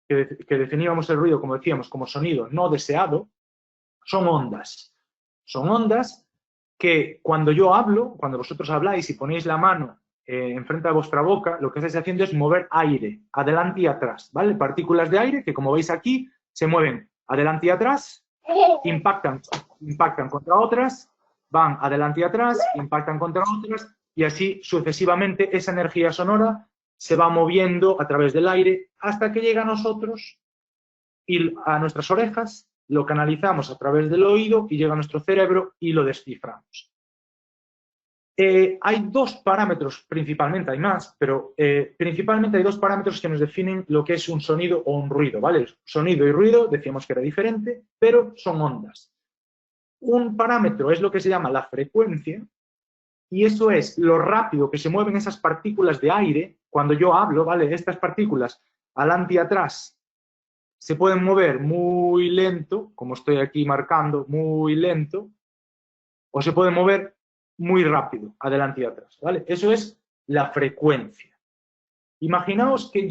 Speaker 2: que definíamos el ruido, como decíamos, como sonido no deseado, son ondas. Son ondas que cuando yo hablo, cuando vosotros habláis y ponéis la mano enfrente de vuestra boca, lo que estáis haciendo es mover aire, adelante y atrás, ¿vale? Partículas de aire que, como veis aquí, se mueven adelante y atrás, impactan contra otras, van adelante y atrás, impactan contra otras, y así sucesivamente esa energía sonora se va moviendo a través del aire hasta que llega a nosotros y a nuestras orejas, lo canalizamos a través del oído y llega a nuestro cerebro y lo desciframos. Hay dos parámetros, principalmente hay más, pero principalmente hay dos parámetros que nos definen lo que es un sonido o un ruido, ¿vale? Sonido y ruido, decíamos que era diferente, pero son ondas. Un parámetro es lo que se llama la frecuencia, y eso es lo rápido que se mueven esas partículas de aire cuando yo hablo, ¿vale? Estas partículas, adelante y atrás, se pueden mover muy lento, como estoy aquí marcando, muy lento, o se pueden mover muy rápido, adelante y atrás, ¿vale? Eso es la frecuencia. Imaginaos que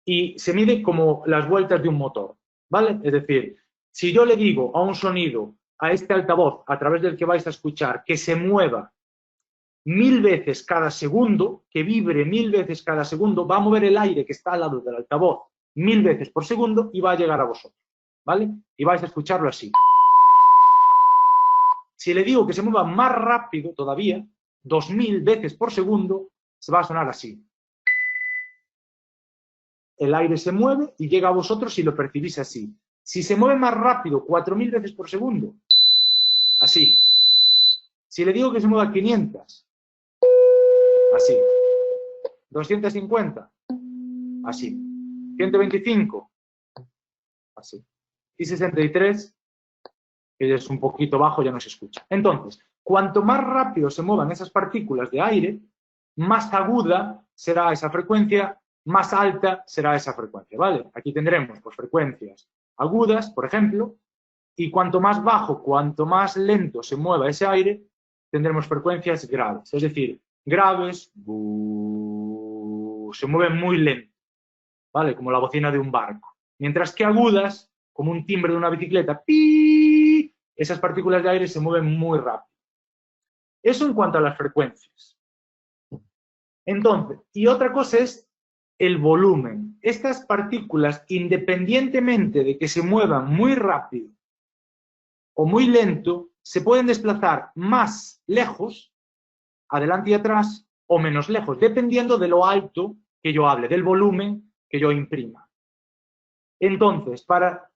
Speaker 2: y se mide como las vueltas de un motor, ¿vale? Es decir, si yo le digo a un sonido, a este altavoz a través del que vais a escuchar, que se mueva 1000 veces cada segundo, que vibre 1000 veces cada segundo, va a mover el aire que está al lado del altavoz 1000 veces por segundo y va a llegar a vosotros, ¿vale? Y vais a escucharlo así. Si le digo que se mueva más rápido todavía, 2000 veces por segundo, se va a sonar así. El aire se mueve y llega a vosotros y lo percibís así. Si se mueve más rápido, 4000 veces por segundo, así. Si le digo que se mueva 500, así. 250, así. 125, así. Y 63, que es un poquito bajo, ya no se escucha. Entonces, cuanto más rápido se muevan esas partículas de aire, más aguda será esa frecuencia, más alta será esa frecuencia, ¿vale? Aquí tendremos pues, frecuencias agudas, por ejemplo, y cuanto más bajo, cuanto más lento se mueva ese aire, tendremos frecuencias graves. Es decir, graves, se mueven muy lento, ¿vale? Como la bocina de un barco. Mientras que agudas, como un timbre de una bicicleta, ¡pi! Esas partículas de aire se mueven muy rápido. Eso en cuanto a las frecuencias. Entonces, y otra cosa es el volumen. Estas partículas, independientemente de que se muevan muy rápido o muy lento, se pueden desplazar más lejos, adelante y atrás, o menos lejos, dependiendo de lo alto que yo hable, del volumen que yo imprima. Entonces, para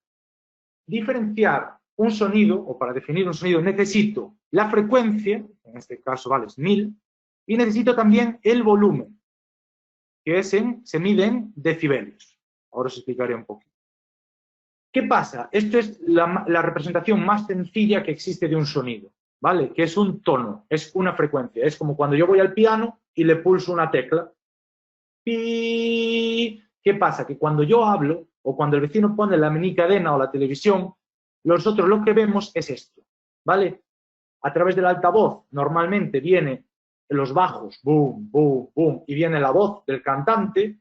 Speaker 2: diferenciar un sonido, o para definir un sonido, necesito la frecuencia, en este caso vale es 1000, y necesito también el volumen, que se mide en decibelios. Ahora os explicaré un poquito. ¿Qué pasa? Esto es la representación más sencilla que existe de un sonido, ¿vale? Que es un tono, es una frecuencia. Es como cuando yo voy al piano y le pulso una tecla. ¡Pi! ¿Qué pasa? Que cuando yo hablo, o cuando el vecino pone la minicadena o la televisión, nosotros lo que vemos es esto, ¿vale? A través del altavoz normalmente viene los bajos, boom, boom, boom, y viene la voz del cantante,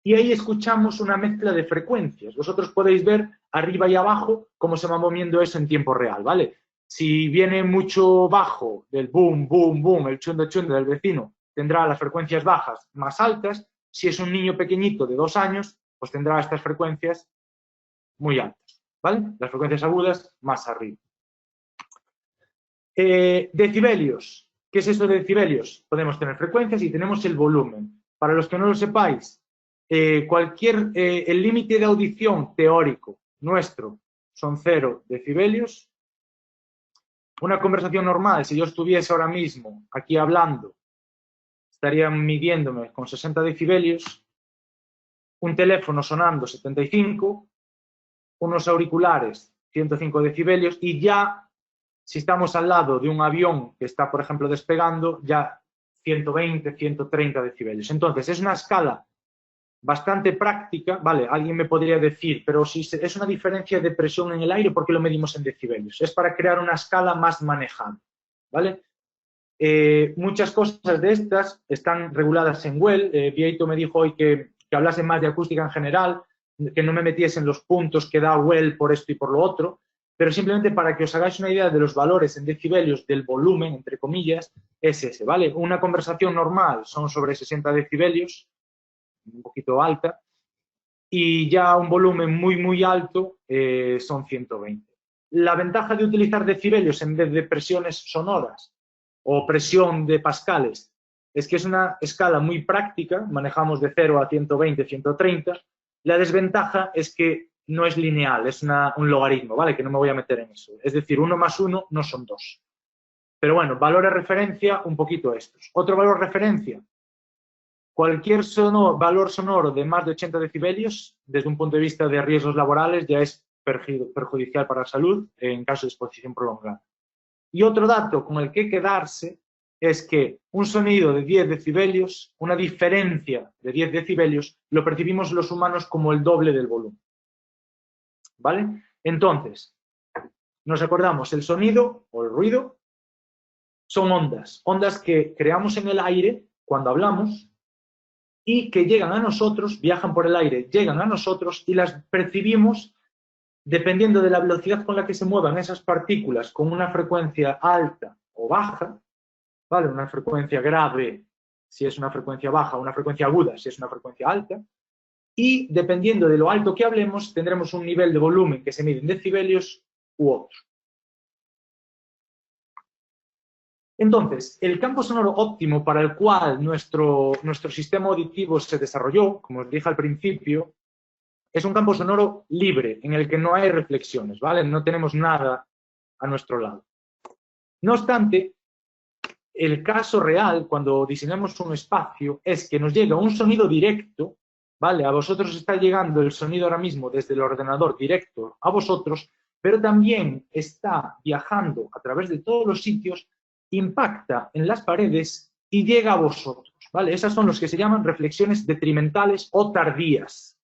Speaker 2: y ahí escuchamos una mezcla de frecuencias. Vosotros podéis ver arriba y abajo cómo se va moviendo eso en tiempo real, ¿vale? Si viene mucho bajo del boom, boom, boom, el chunda chunda del vecino, tendrá las frecuencias bajas más altas. Si es un niño pequeñito de 2 años, pues tendrá estas frecuencias muy altas, ¿vale? Las frecuencias agudas más arriba. Decibelios. ¿Qué es eso de decibelios? Podemos tener frecuencias y tenemos el volumen. Para los que no lo sepáis, el límite de audición teórico nuestro son 0 decibelios. Una conversación normal, si yo estuviese ahora mismo aquí hablando, estaría midiéndome con 60 decibelios, un teléfono sonando 75, unos auriculares 105 decibelios y ya, si estamos al lado de un avión que está, por ejemplo, despegando, ya 120, 130 decibelios. Entonces, es una escala bastante práctica, ¿vale? Alguien me podría decir, pero si es una diferencia de presión en el aire, ¿por qué lo medimos en decibelios? Es para crear una escala más manejable, ¿vale? Muchas cosas de estas están reguladas en WEL. Vieito me dijo hoy que hablase más de acústica en general, que no me metiese en los puntos que da WEL por esto y por lo otro, pero simplemente para que os hagáis una idea de los valores en decibelios del volumen, entre comillas, es ese, ¿vale? Una conversación normal son sobre 60 decibelios, un poquito alta, y ya un volumen muy, muy alto son 120. La ventaja de utilizar decibelios en vez de presiones sonoras o presión de pascales es que es una escala muy práctica, manejamos de 0 a 120, 130. La desventaja es que no es lineal, es un logaritmo, ¿vale? Que no me voy a meter en eso. Es decir, 1 más 1 no son 2. Pero bueno, valor de referencia, un poquito estos. Otro valor de referencia, cualquier valor sonoro de más de 80 decibelios, desde un punto de vista de riesgos laborales, ya es perjudicial para la salud en caso de exposición prolongada. Y otro dato con el que quedarse es que un sonido de 10 decibelios, una diferencia de 10 decibelios, lo percibimos los humanos como el doble del volumen. ¿Vale? Entonces, nos acordamos, el sonido o el ruido son ondas que creamos en el aire cuando hablamos y que llegan a nosotros, viajan por el aire, llegan a nosotros y las percibimos dependiendo de la velocidad con la que se muevan esas partículas con una frecuencia alta o baja, ¿vale? Una frecuencia grave si es una frecuencia baja, una frecuencia aguda si es una frecuencia alta, y dependiendo de lo alto que hablemos, tendremos un nivel de volumen que se mide en decibelios u otro. Entonces, el campo sonoro óptimo para el cual nuestro sistema auditivo se desarrolló, como os dije al principio, es un campo sonoro libre, en el que no hay reflexiones, ¿vale? No tenemos nada a nuestro lado. No obstante, el caso real, cuando diseñamos un espacio, es que nos llega un sonido directo, ¿vale? A vosotros está llegando el sonido ahora mismo desde el ordenador directo a vosotros, pero también está viajando a través de todos los sitios, impacta en las paredes y llega a vosotros, ¿vale? Esas son los que se llaman reflexiones detrimentales o tardías.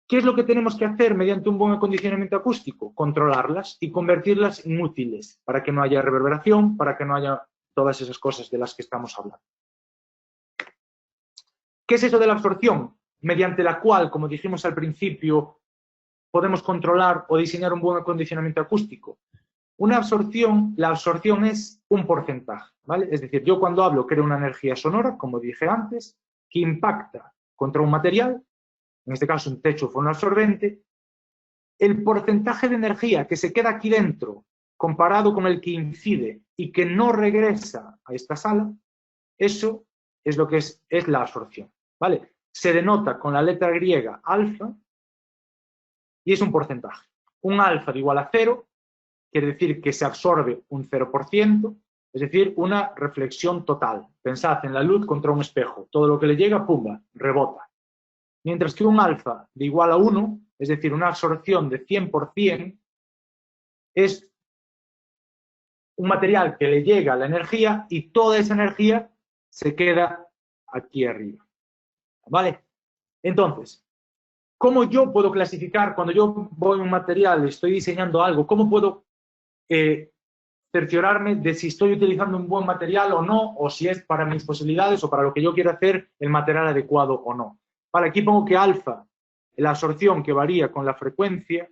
Speaker 2: ¿Qué es lo que tenemos que hacer mediante un buen acondicionamiento acústico? Controlarlas y convertirlas en útiles para que no haya reverberación, para que no haya todas esas cosas de las que estamos hablando. ¿Qué es eso de la absorción? Mediante la cual, como dijimos al principio, podemos controlar o diseñar un buen acondicionamiento acústico. La absorción es un porcentaje, ¿vale? Es decir, yo cuando hablo creo una energía sonora, como dije antes, que impacta contra un material, en este caso un techo fue un absorbente. El porcentaje de energía que se queda aquí dentro comparado con el que incide y que no regresa a esta sala, eso es lo que es la absorción, ¿vale? Se denota con la letra griega alfa y es un porcentaje. Un alfa de igual a 0 quiere decir que se absorbe un 0%, es decir, una reflexión total. Pensad en la luz contra un espejo. Todo lo que le llega, pumba, rebota. Mientras que un alfa de igual a 1 es decir, una absorción de 100%, es un material que le llega la energía y toda esa energía se queda aquí arriba. ¿Vale? Entonces, ¿cómo yo puedo clasificar cuando yo voy a un material y estoy diseñando algo? ¿Cómo puedo cerciorarme de si estoy utilizando un buen material o no, o si es para mis posibilidades o para lo que yo quiero hacer el material adecuado o no? Vale, aquí pongo que alfa, la absorción que varía con la frecuencia,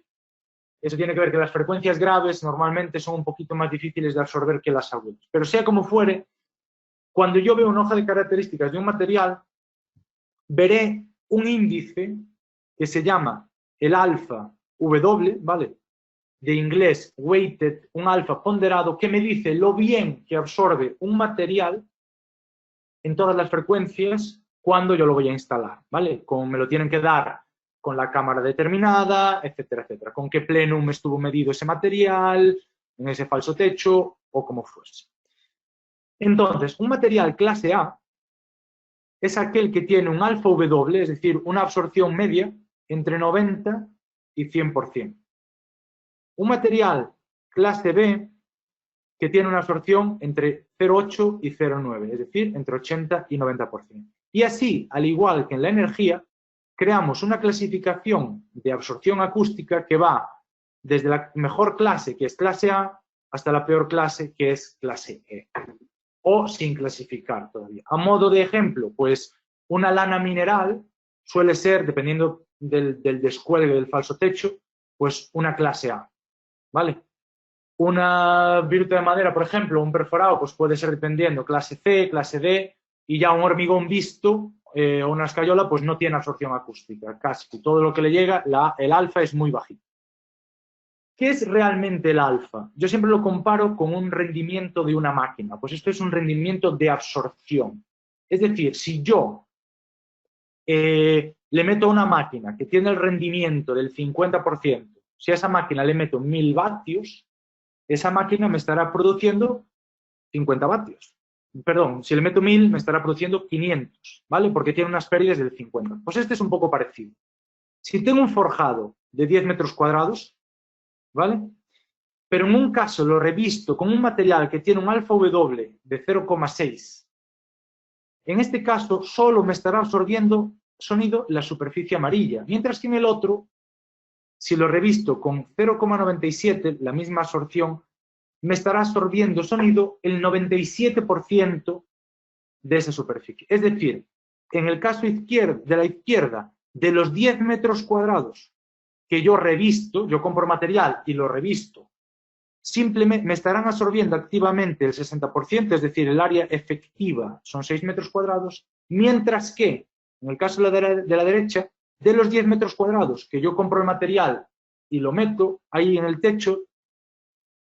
Speaker 2: eso tiene que ver que las frecuencias graves normalmente son un poquito más difíciles de absorber que las agudas. Pero sea como fuere, cuando yo veo una hoja de características de un material, veré un índice que se llama el alfa W, ¿vale? De inglés weighted, un alfa ponderado, que me dice lo bien que absorbe un material en todas las frecuencias cuando yo lo voy a instalar, ¿vale? Como me lo tienen que dar con la cámara determinada, etcétera, etcétera. Con qué plenum estuvo medido ese material, en ese falso techo o como fuese. Entonces, un material clase A es aquel que tiene un alfa W, es decir, una absorción media entre 90 y 100%. Un material clase B que tiene una absorción entre 0,8 y 0,9, es decir, entre 80 y 90%. Y así, al igual que en la energía, creamos una clasificación de absorción acústica que va desde la mejor clase, que es clase A, hasta la peor clase, que es clase E. O sin clasificar todavía. A modo de ejemplo, pues una lana mineral suele ser, dependiendo del descuelgue del falso techo, pues una clase A, ¿vale? Una viruta de madera, por ejemplo, un perforado, pues puede ser dependiendo clase C, clase D, y ya un hormigón visto o una escayola, pues no tiene absorción acústica. Casi todo lo que le llega, el alfa es muy bajito. ¿Qué es realmente el alfa? Yo siempre lo comparo con un rendimiento de una máquina. Pues esto es un rendimiento de absorción. Es decir, si yo le meto a una máquina que tiene el rendimiento del 50%, si a esa máquina le meto 1000 vatios, esa máquina me estará produciendo 50 vatios. Perdón, si le meto 1000 me estará produciendo 500, ¿vale? Porque tiene unas pérdidas del 50. Pues este es un poco parecido. Si tengo un forjado de 10 metros cuadrados, ¿vale? Pero en un caso lo revisto con un material que tiene un alfa W de 0,6. En este caso solo me estará absorbiendo sonido la superficie amarilla, mientras que en el otro, si lo revisto con 0,97, la misma absorción, me estará absorbiendo sonido el 97% de esa superficie. Es decir, en el caso de la izquierda, de los 10 metros cuadrados que yo revisto, yo compro material y lo revisto, simplemente me estarán absorbiendo activamente el 60%, es decir, el área efectiva son 6 metros cuadrados, mientras que, en el caso de la derecha, de los 10 metros cuadrados que yo compro el material y lo meto ahí en el techo,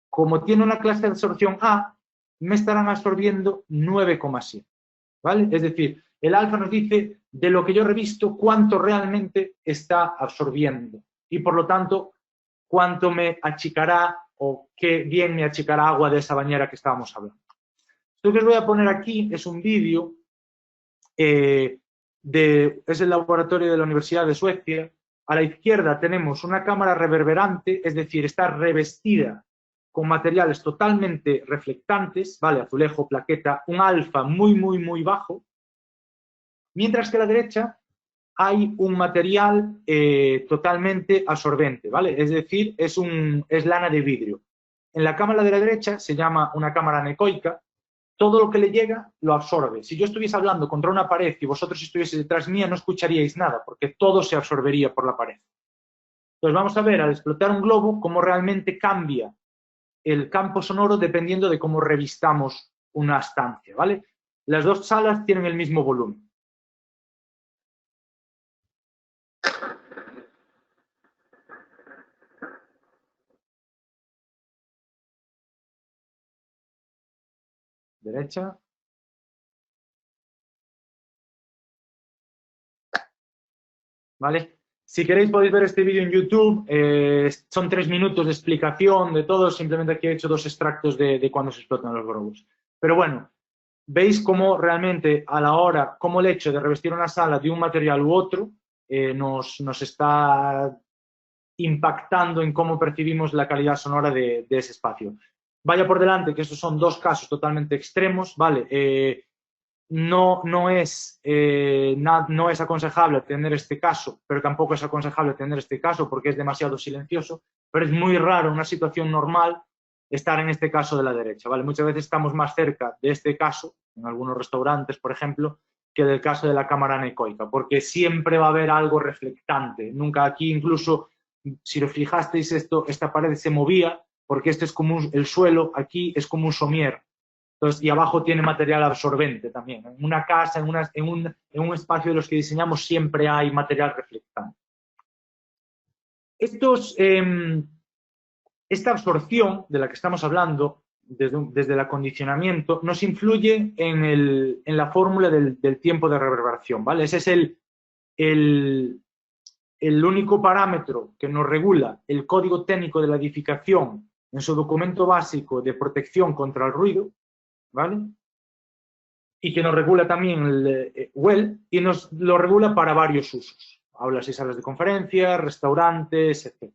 Speaker 2: como tiene una clase de absorción A, me estarán absorbiendo 9,7, ¿vale? Es decir, el alfa nos dice de lo que yo revisto cuánto realmente está absorbiendo y por lo tanto cuánto me achicará o qué bien me achicará agua de esa bañera que estábamos hablando. Lo que os voy a poner aquí es un vídeo, es el laboratorio de la Universidad de Suecia. A la izquierda tenemos una cámara reverberante, es decir, está revestida con materiales totalmente reflectantes, ¿vale? Azulejo, plaqueta, un alfa muy, muy, muy bajo. Mientras que a la derecha hay un material totalmente absorbente, ¿vale? Es decir, es lana de vidrio. En la cámara de la derecha se llama una cámara anecoica. Todo lo que le llega lo absorbe. Si yo estuviese hablando contra una pared y vosotros estuvieseis detrás mía, no escucharíais nada, porque todo se absorbería por la pared. Entonces vamos a ver, al explotar un globo, cómo realmente cambia el campo sonoro dependiendo de cómo revistamos una estancia, ¿vale? Las dos salas tienen el mismo volumen. Derecha. ¿Vale? Si queréis podéis ver este vídeo en YouTube, son 3 minutos de explicación de todo, simplemente aquí he hecho 2 extractos de cuando se explotan los globos. Pero bueno, veis cómo realmente a la hora, cómo el hecho de revestir una sala de un material u otro nos está impactando en cómo percibimos la calidad sonora de ese espacio. Vaya por delante que estos son dos casos totalmente extremos, ¿vale? No es aconsejable tener este caso, pero tampoco es aconsejable tener este caso porque es demasiado silencioso, pero es muy raro en una situación normal estar en este caso de la derecha, ¿vale? Muchas veces estamos más cerca de este caso, en algunos restaurantes, por ejemplo, que del caso de la cámara anecoica, porque siempre va a haber algo reflectante. Nunca aquí, incluso, si lo fijasteis, esta pared se movía, porque este es como el suelo, aquí es como un somier. Entonces, y abajo tiene material absorbente también. En una casa, en un espacio de los que diseñamos, siempre hay material reflectante. Esta absorción de la que estamos hablando, desde el acondicionamiento, nos influye en la fórmula del tiempo de reverberación, ¿vale? Ese es el único parámetro que nos regula el código técnico de la edificación en su documento básico de protección contra el ruido, ¿vale? Y que nos regula también el WELL y nos lo regula para varios usos. Aulas y salas de conferencias, restaurantes, etc.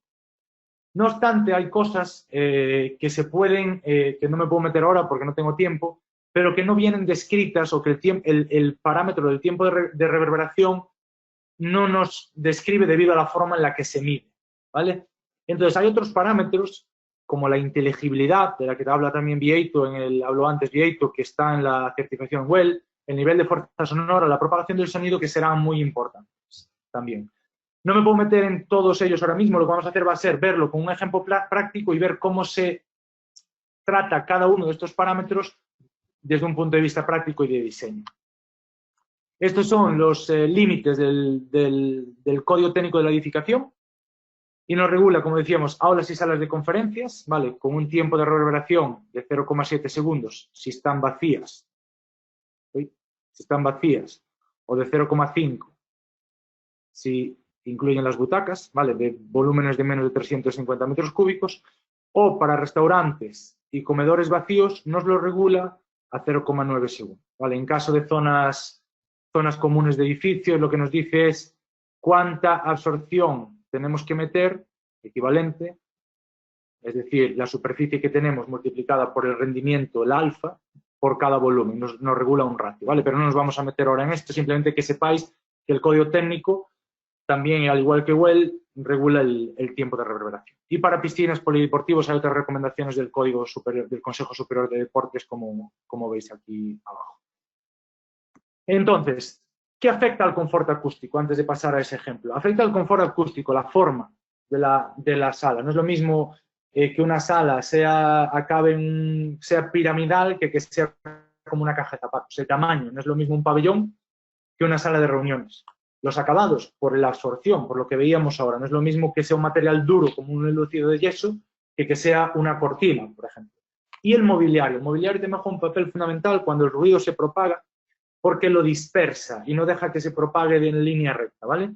Speaker 2: No obstante, hay cosas que se pueden, que no me puedo meter ahora porque no tengo tiempo, pero que no vienen descritas o que el parámetro del tiempo de reverberación no nos describe debido a la forma en la que se mide, ¿vale? Entonces, hay otros parámetros como la inteligibilidad, de la que te habla también Vieito, habló antes Vieito, que está en la certificación WELL, el nivel de fuerza sonora, la propagación del sonido, que serán muy importantes también. No me puedo meter en todos ellos ahora mismo, lo que vamos a hacer va a ser verlo con un ejemplo práctico y ver cómo se trata cada uno de estos parámetros desde un punto de vista práctico y de diseño. Estos son los límites del código técnico de la edificación y nos regula, como decíamos, aulas y salas de conferencias, ¿vale? Con un tiempo de reverberación de 0,7 segundos si están vacías, ¿sí? Si están vacías, o de 0,5 si incluyen las butacas, ¿vale? De volúmenes de menos de 350 metros cúbicos, o para restaurantes y comedores vacíos nos lo regula a 0,9 segundos, ¿vale? En caso de zonas comunes de edificios, lo que nos dice es cuánta absorción tenemos que meter, equivalente, es decir, la superficie que tenemos multiplicada por el rendimiento, el alfa, por cada volumen, nos regula un ratio, ¿vale? Pero no nos vamos a meter ahora en esto, simplemente que sepáis que el código técnico también, al igual que WELL, regula el tiempo de reverberación. Y para piscinas, polideportivos, hay otras recomendaciones del Código Superior, del Consejo Superior de Deportes, como veis aquí abajo. Entonces, ¿qué afecta al confort acústico? Antes de pasar a ese ejemplo. Afecta al confort acústico la forma de la sala. No es lo mismo que una sala sea piramidal que sea como una caja de zapatos. El tamaño no es lo mismo un pabellón que una sala de reuniones. Los acabados, por la absorción, por lo que veíamos ahora, no es lo mismo que sea un material duro como un enlucido de yeso que sea una cortina, por ejemplo. Y el mobiliario. El mobiliario tiene un papel fundamental cuando el ruido se propaga porque lo dispersa y no deja que se propague en línea recta, ¿vale?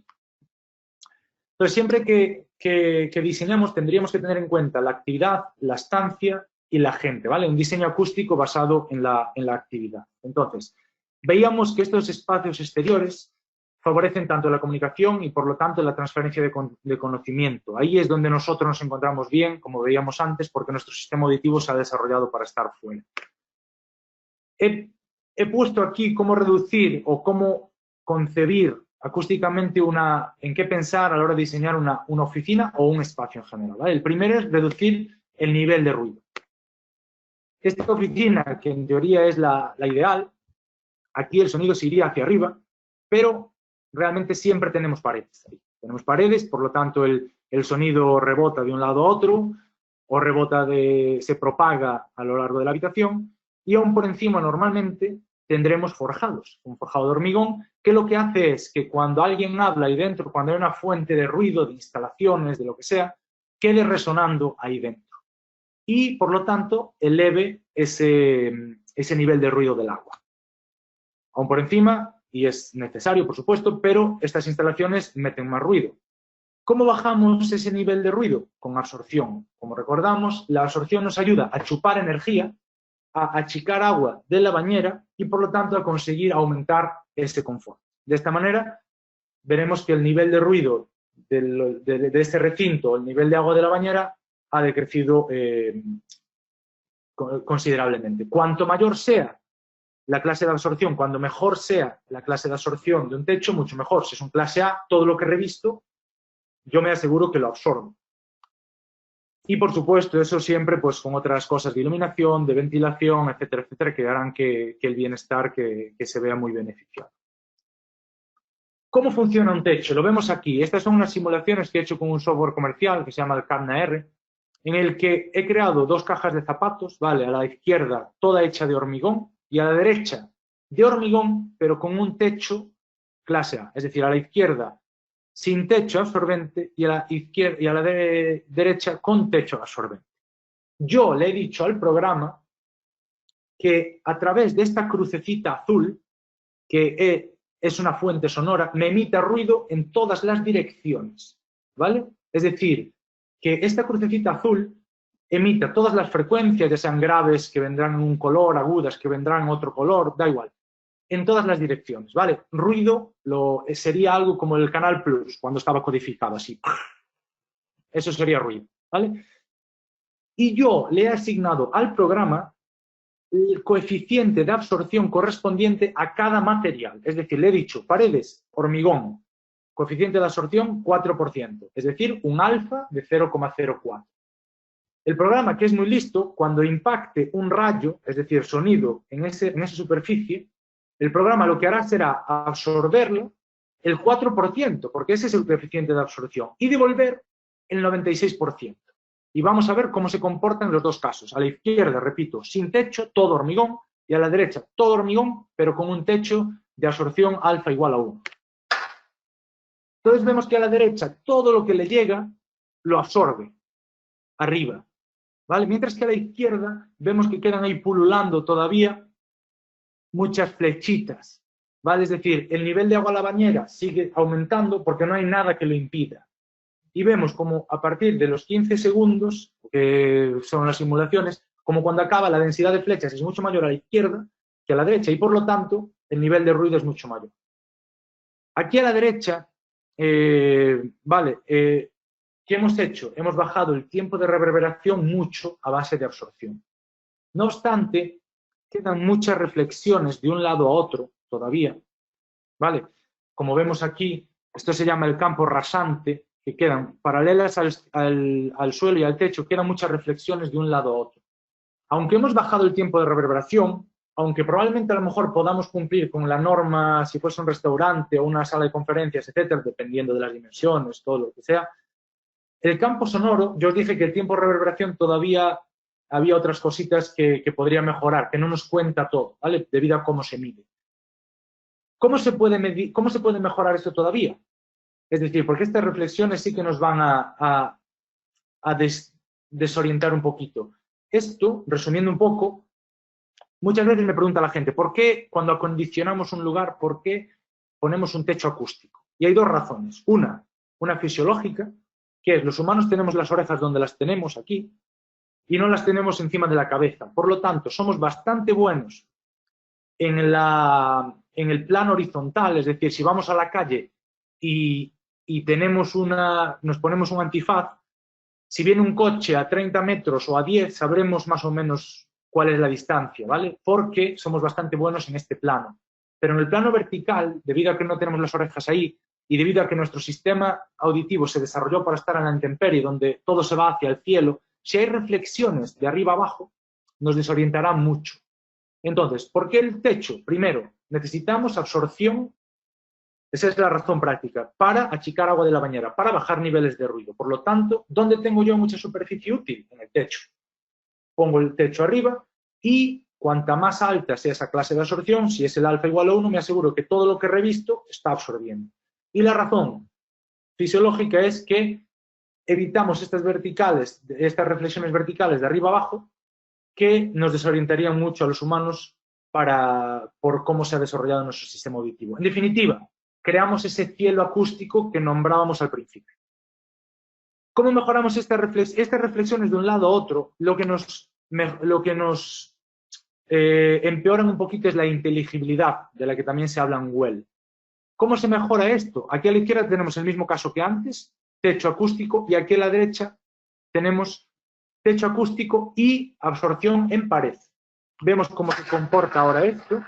Speaker 2: Entonces, siempre que diseñamos tendríamos que tener en cuenta la actividad, la estancia y la gente, ¿vale? Un diseño acústico basado en la actividad. Entonces, veíamos que estos espacios exteriores favorecen tanto la comunicación y, por lo tanto, la transferencia de conocimiento. Ahí es donde nosotros nos encontramos bien, como veíamos antes, porque nuestro sistema auditivo se ha desarrollado para estar fuera. He puesto aquí cómo reducir o cómo concebir acústicamente en qué pensar a la hora de diseñar una oficina o un espacio en general, ¿vale? El primero es reducir el nivel de ruido. Esta oficina, que en teoría es la ideal, aquí el sonido se iría hacia arriba, pero realmente siempre tenemos paredes ahí. Tenemos paredes, por lo tanto el sonido rebota de un lado a otro o se propaga a lo largo de la habitación. Y aún por encima, normalmente, tendremos forjados, un forjado de hormigón, que lo que hace es que cuando alguien habla ahí dentro, cuando hay una fuente de ruido, de instalaciones, de lo que sea, quede resonando ahí dentro. Y, por lo tanto, eleve ese nivel de ruido del agua. Aún por encima, y es necesario, por supuesto, pero estas instalaciones meten más ruido. ¿Cómo bajamos ese nivel de ruido? Con absorción. Como recordamos, la absorción nos ayuda a chupar energía, a achicar agua de la bañera y, por lo tanto, a conseguir aumentar ese confort. De esta manera, veremos que el nivel de ruido de ese recinto, el nivel de agua de la bañera ha decrecido considerablemente. Cuanto mayor sea la clase de absorción, cuando mejor sea la clase de absorción de un techo, mucho mejor. Si es un clase A, todo lo que revisto, yo me aseguro que lo absorbo. Y por supuesto, eso siempre pues con otras cosas de iluminación, de ventilación, etcétera, etcétera, que harán que el bienestar que se vea muy beneficiado. ¿Cómo funciona un techo? Lo vemos aquí. Estas son unas simulaciones que he hecho con un software comercial que se llama el Cadna-R, en el que he creado dos cajas de zapatos, ¿vale? A la izquierda toda hecha de hormigón y a la derecha de hormigón, pero con un techo clase A. Es decir, a la izquierda sin techo absorbente y a la izquierda y a la derecha con techo absorbente. Yo le he dicho al programa que a través de esta crucecita azul, que es una fuente sonora, me emita ruido en todas las direcciones, ¿vale? Es decir, que esta crucecita azul emita todas las frecuencias, ya sean graves, que vendrán en un color, agudas, que vendrán en otro color, da igual, en todas las direcciones, ¿vale? Ruido sería algo como el Canal Plus, cuando estaba codificado, así. Eso sería ruido, ¿vale? Y yo le he asignado al programa el coeficiente de absorción correspondiente a cada material. Es decir, le he dicho, paredes, hormigón, coeficiente de absorción 4%, es decir, un alfa de 0,04. El programa, que es muy listo, cuando impacte un rayo, es decir, sonido en esa superficie, el programa lo que hará será absorberlo el 4%, porque ese es el coeficiente de absorción, y devolver el 96%. Y vamos a ver cómo se comportan los dos casos. A la izquierda, repito, sin techo, todo hormigón, y a la derecha, todo hormigón, pero con un techo de absorción alfa igual a 1. Entonces vemos que a la derecha todo lo que le llega lo absorbe arriba, ¿vale? Mientras que a la izquierda vemos que quedan ahí pululando todavía muchas flechitas, ¿vale? Es decir, el nivel de agua a la bañera sigue aumentando porque no hay nada que lo impida. Y vemos como a partir de los 15 segundos, que son las simulaciones, como cuando acaba la densidad de flechas es mucho mayor a la izquierda que a la derecha y por lo tanto el nivel de ruido es mucho mayor. Aquí a la derecha, vale, ¿qué hemos hecho? Hemos bajado el tiempo de reverberación mucho a base de absorción. No obstante, quedan muchas reflexiones de un lado a otro todavía, ¿vale? Como vemos aquí, esto se llama el campo rasante, que quedan paralelas al suelo y al techo, quedan muchas reflexiones de un lado a otro. Aunque hemos bajado el tiempo de reverberación, aunque probablemente a lo mejor podamos cumplir con la norma si fuese un restaurante o una sala de conferencias, etcétera, dependiendo de las dimensiones, todo lo que sea, el campo sonoro, yo os dije que el tiempo de reverberación todavía había otras cositas que podría mejorar, que no nos cuenta todo, ¿vale? Debido a cómo se mide. ¿Cómo se puede mejorar esto todavía? Es decir, porque estas reflexiones sí que nos van a desorientar un poquito. Esto, resumiendo un poco, muchas veces me pregunta la gente, ¿por qué cuando acondicionamos un lugar, por qué ponemos un techo acústico? Y hay dos razones. Una fisiológica, que es los humanos tenemos las orejas donde las tenemos, aquí, y no las tenemos encima de la cabeza. Por lo tanto, somos bastante buenos en el plano horizontal, es decir, si vamos a la calle y nos ponemos un antifaz, si viene un coche a 30 metros o a 10, sabremos más o menos cuál es la distancia, ¿vale? Porque somos bastante buenos en este plano. Pero en el plano vertical, debido a que no tenemos las orejas ahí y debido a que nuestro sistema auditivo se desarrolló para estar en la intemperie, donde todo se va hacia el cielo, si hay reflexiones de arriba abajo, nos desorientará mucho. Entonces, ¿por qué el techo? Primero, necesitamos absorción. Esa es la razón práctica, para achicar agua de la bañera, para bajar niveles de ruido. Por lo tanto, ¿dónde tengo yo mucha superficie útil? En el techo. Pongo el techo arriba y cuanta más alta sea esa clase de absorción, si es el alfa igual a 1, me aseguro que todo lo que revisto está absorbiendo. Y la razón fisiológica es que evitamos estas reflexiones verticales de arriba abajo que nos desorientarían mucho a los humanos por cómo se ha desarrollado nuestro sistema auditivo. En definitiva, creamos ese cielo acústico que nombrábamos al principio. ¿Cómo mejoramos estas reflexiones de un lado a otro? Lo que nos empeoran un poquito es la inteligibilidad, de la que también se habla en Well. ¿Cómo se mejora esto? Aquí a la izquierda tenemos el mismo caso que antes, techo acústico, y aquí a la derecha tenemos techo acústico y absorción en pared. Vemos cómo se comporta ahora esto,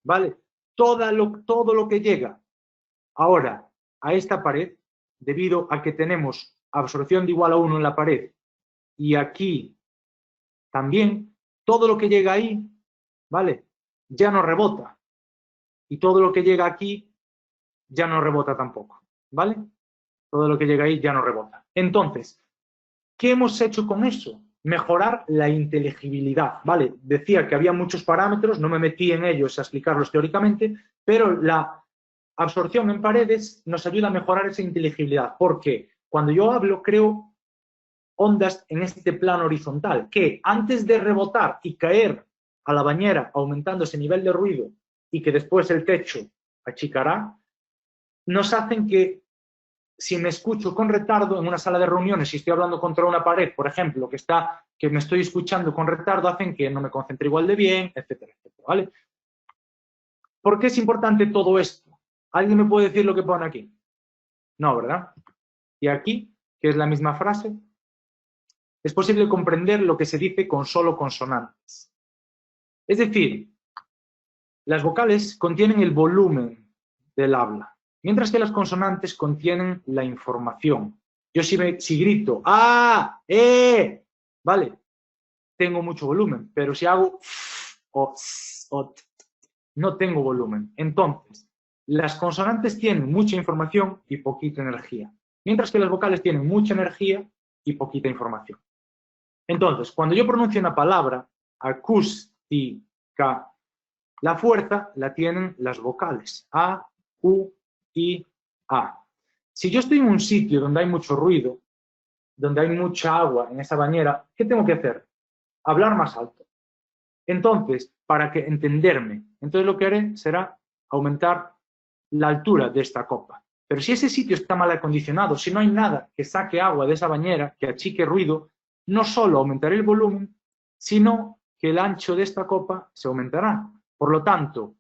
Speaker 2: ¿vale? Todo lo que llega ahora a esta pared, debido a que tenemos absorción de igual a 1 en la pared y aquí también, todo lo que llega ahí, ¿vale? Ya no rebota. Y todo lo que llega aquí ya no rebota tampoco, ¿vale? Todo lo que llega ahí ya no rebota. Entonces, ¿qué hemos hecho con eso? Mejorar la inteligibilidad, ¿vale? Decía que había muchos parámetros, no me metí en ellos a explicarlos teóricamente, pero la absorción en paredes nos ayuda a mejorar esa inteligibilidad, porque cuando yo hablo creo ondas en este plano horizontal, que antes de rebotar y caer a la bañera aumentando ese nivel de ruido y que después el techo achicará, nos hacen que si me escucho con retardo en una sala de reuniones, si estoy hablando contra una pared, por ejemplo, que me estoy escuchando con retardo, hacen que no me concentre igual de bien, etcétera, etcétera, ¿vale? ¿Por qué es importante todo esto? ¿Alguien me puede decir lo que pone aquí? No, ¿verdad? Y aquí, que es la misma frase, es posible comprender lo que se dice con solo consonantes. Es decir, las vocales contienen el volumen del habla, mientras que las consonantes contienen la información. Yo si grito ¡ah! ¿Vale? Tengo mucho volumen, pero si hago o no tengo volumen. Entonces, las consonantes tienen mucha información y poquita energía, mientras que las vocales tienen mucha energía y poquita información. Entonces, cuando yo pronuncio una palabra, acústica, la fuerza la tienen las vocales, A, U, I, A. Si yo estoy en un sitio donde hay mucho ruido, donde hay mucha agua en esa bañera, ¿qué tengo que hacer? Hablar más alto. Entonces, para que entenderme, entonces lo que haré será aumentar la altura de esta copa. Pero si ese sitio está mal acondicionado, si no hay nada que saque agua de esa bañera, que achique ruido, no solo aumentaré el volumen, sino que el ancho de esta copa se aumentará. Por lo tanto,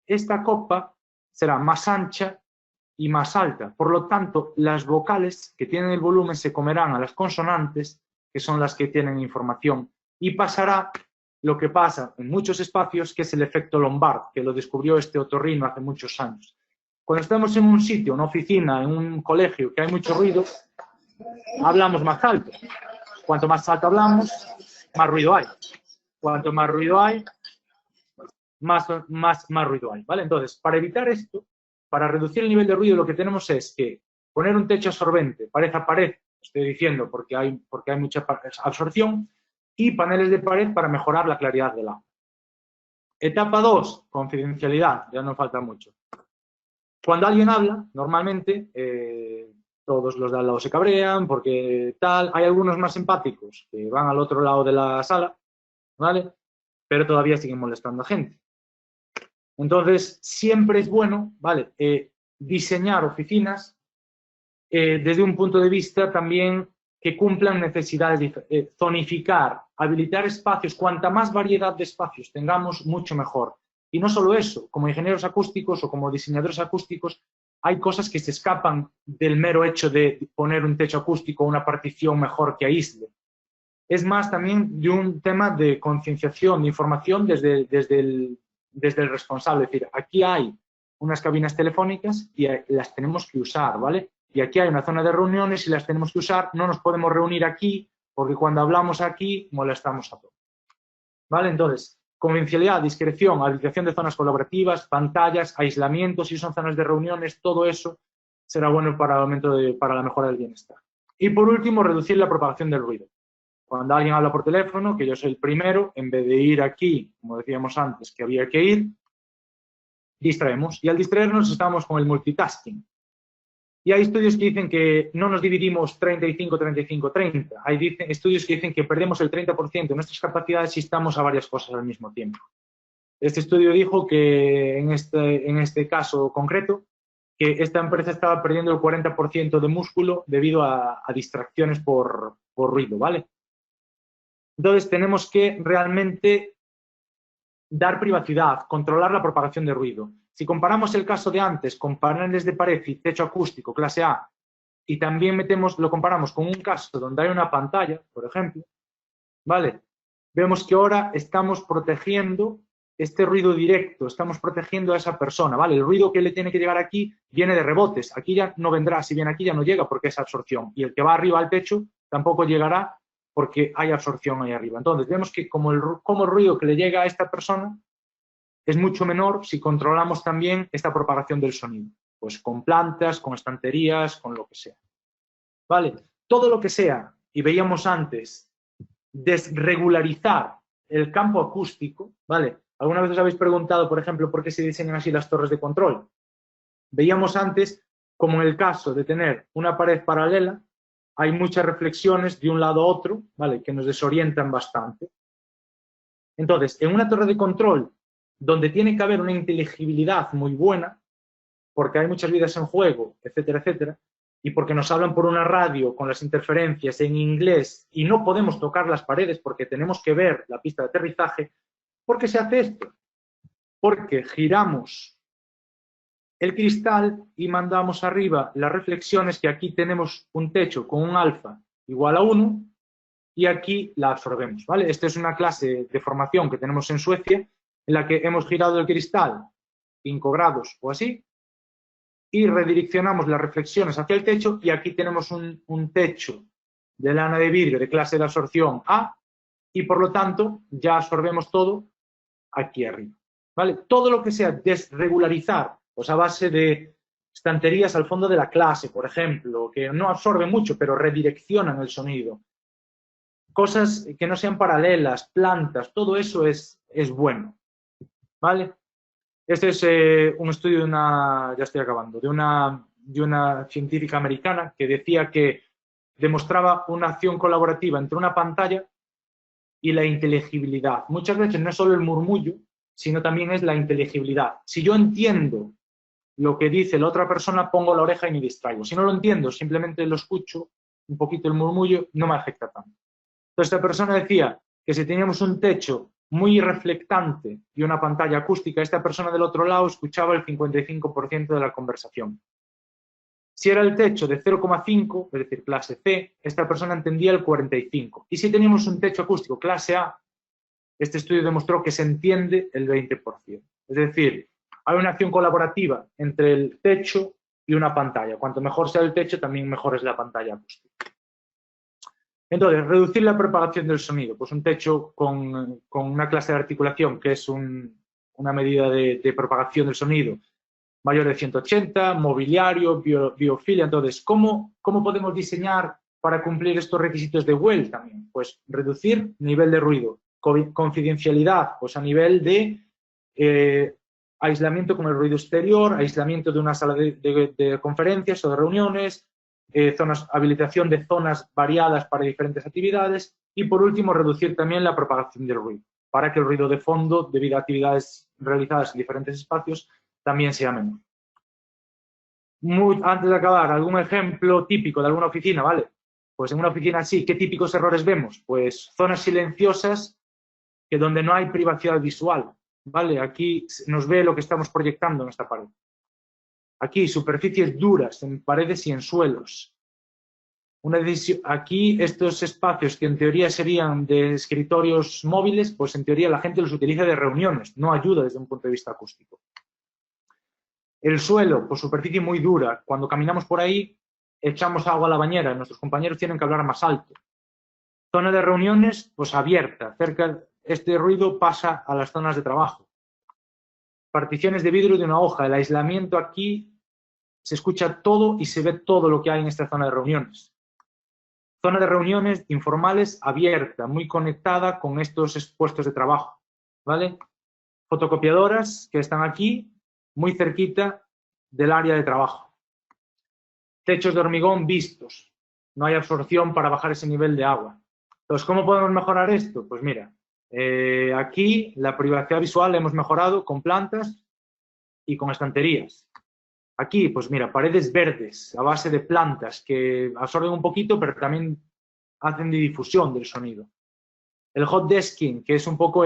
Speaker 2: esta copa será más ancha y más alta. Por lo tanto, las vocales que tienen el volumen se comerán a las consonantes, que son las que tienen información, y pasará lo que pasa en muchos espacios, que es el efecto Lombard, que lo descubrió este otorrino hace muchos años. Cuando estamos en un sitio, una oficina, en un colegio, que hay mucho ruido, hablamos más alto. Cuanto más alto hablamos, más ruido hay. Cuanto más ruido hay, más ruido hay, ¿vale? Entonces, para evitar esto, para reducir el nivel de ruido, lo que tenemos es que poner un techo absorbente, pared a pared, estoy diciendo porque hay mucha absorción, y paneles de pared para mejorar la claridad del agua. Etapa 2, confidencialidad, ya no falta mucho. Cuando alguien habla, normalmente, todos los de al lado se cabrean porque tal, hay algunos más empáticos que van al otro lado de la sala, ¿vale? Pero todavía siguen molestando a gente. Entonces, siempre es bueno, ¿vale? Diseñar oficinas desde un punto de vista también que cumplan necesidades, zonificar, habilitar espacios. Cuanta más variedad de espacios tengamos, mucho mejor. Y no solo eso, como ingenieros acústicos o como diseñadores acústicos, hay cosas que se escapan del mero hecho de poner un techo acústico o una partición mejor que aísle. Es más también de un tema de concienciación, de información desde el responsable. Es decir, aquí hay unas cabinas telefónicas y las tenemos que usar, ¿vale? Y aquí hay una zona de reuniones y las tenemos que usar. No nos podemos reunir aquí porque cuando hablamos aquí molestamos a todos, ¿vale? Entonces, confidencialidad, discreción, habilitación de zonas colaborativas, pantallas, aislamiento, si son zonas de reuniones, todo eso será bueno para la mejora del bienestar. Y por último, reducir la propagación del ruido. Cuando alguien habla por teléfono, que yo soy el primero, en vez de ir aquí, como decíamos antes, que había que ir, distraemos. Y al distraernos estamos con el multitasking. Y hay estudios que dicen que no nos dividimos 35, 35, 30. Hay estudios que dicen que perdemos el 30% de nuestras capacidades si estamos a varias cosas al mismo tiempo. Este estudio dijo que en este caso concreto, que esta empresa estaba perdiendo el 40% de músculo debido a distracciones por ruido, ¿vale? Entonces tenemos que realmente dar privacidad, controlar la propagación de ruido. Si comparamos el caso de antes con paneles de pared y techo acústico clase A, y también lo comparamos con un caso donde hay una pantalla, por ejemplo, ¿vale? Vemos que ahora estamos protegiendo este ruido directo, estamos protegiendo a esa persona, ¿vale? El ruido que le tiene que llegar aquí viene de rebotes, aquí ya no vendrá, si viene aquí ya no llega porque es absorción, y el que va arriba al techo tampoco llegará porque hay absorción ahí arriba. Entonces, vemos que como el ruido que le llega a esta persona es mucho menor si controlamos también esta propagación del sonido, pues con plantas, con estanterías, con lo que sea. ¿Vale? Todo lo que sea, y veíamos antes, desregularizar el campo acústico, ¿vale? ¿Alguna vez os habéis preguntado, por ejemplo, por qué se diseñan así las torres de control? Veíamos antes, como en el caso de tener una pared paralela, hay muchas reflexiones de un lado a otro, ¿vale? Que nos desorientan bastante. Entonces, en una torre de control, donde tiene que haber una inteligibilidad muy buena, porque hay muchas vidas en juego, etcétera, etcétera, y porque nos hablan por una radio con las interferencias en inglés y no podemos tocar las paredes porque tenemos que ver la pista de aterrizaje, ¿por qué se hace esto? Porque giramos el cristal y mandamos arriba las reflexiones, que aquí tenemos un techo con un alfa igual a 1 y aquí la absorbemos, ¿vale? Esta es una clase de formación que tenemos en Suecia en la que hemos girado el cristal 5 grados o así y redireccionamos las reflexiones hacia el techo y aquí tenemos un techo de lana de vidrio de clase de absorción A y por lo tanto ya absorbemos todo aquí arriba, ¿vale? Todo lo que sea desregularizar, pues a base de estanterías al fondo de la clase, por ejemplo, que no absorben mucho pero redireccionan el sonido, cosas que no sean paralelas, plantas, todo eso es bueno, ¿vale? Este es un estudio de una, ya estoy acabando, de una científica americana que decía que demostraba una acción colaborativa entre una pantalla y la inteligibilidad. Muchas veces no es solo el murmullo, sino también es la inteligibilidad. Si yo entiendo lo que dice la otra persona, pongo la oreja y me distraigo. Si no lo entiendo, simplemente lo escucho, un poquito el murmullo, no me afecta tanto. Entonces, esta persona decía que si teníamos un techo muy reflectante y una pantalla acústica, esta persona del otro lado escuchaba el 55% de la conversación. Si era el techo de 0,5, es decir, clase C, esta persona entendía el 45%. Y si teníamos un techo acústico clase A, este estudio demostró que se entiende el 20%. Es decir, hay una acción colaborativa entre el techo y una pantalla. Cuanto mejor sea el techo, también mejor es la pantalla acústica. Entonces, reducir la propagación del sonido. Pues un techo con una clase de articulación, que es una medida de propagación del sonido, mayor de 180, mobiliario, biofilia. Entonces, ¿cómo podemos diseñar para cumplir estos requisitos de Well también? Pues reducir nivel de ruido. Confidencialidad, pues a nivel de aislamiento con el ruido exterior, aislamiento de una sala de conferencias o de reuniones, habilitación de zonas variadas para diferentes actividades y, por último, reducir también la propagación del ruido, para que el ruido de fondo, debido a actividades realizadas en diferentes espacios, también sea menor. Antes de acabar, algún ejemplo típico de alguna oficina, ¿vale? Pues en una oficina así, ¿qué típicos errores vemos? Pues zonas silenciosas que donde no hay privacidad visual, ¿vale? Aquí nos ve lo que estamos proyectando en esta pared. Aquí, superficies duras en paredes y en suelos. Aquí, estos espacios que en teoría serían de escritorios móviles, pues en teoría la gente los utiliza de reuniones, no ayuda desde un punto de vista acústico. El suelo, pues superficie muy dura. Cuando caminamos por ahí, echamos agua a la bañera, nuestros compañeros tienen que hablar más alto. Zona de reuniones, pues abierta. Este ruido pasa a las zonas de trabajo. Particiones de vidrio de una hoja. El aislamiento aquí se escucha todo y se ve todo lo que hay en esta zona de reuniones. Zona de reuniones informales abierta, muy conectada con estos puestos de trabajo, ¿vale? Fotocopiadoras que están aquí, muy cerquita del área de trabajo. Techos de hormigón vistos. No hay absorción para bajar ese nivel de agua. Entonces, ¿cómo podemos mejorar esto? Pues mira, aquí la privacidad visual la hemos mejorado con plantas y con estanterías. Aquí, pues mira, paredes verdes a base de plantas que absorben un poquito, pero también hacen de difusión del sonido. El hot desking, que es un poco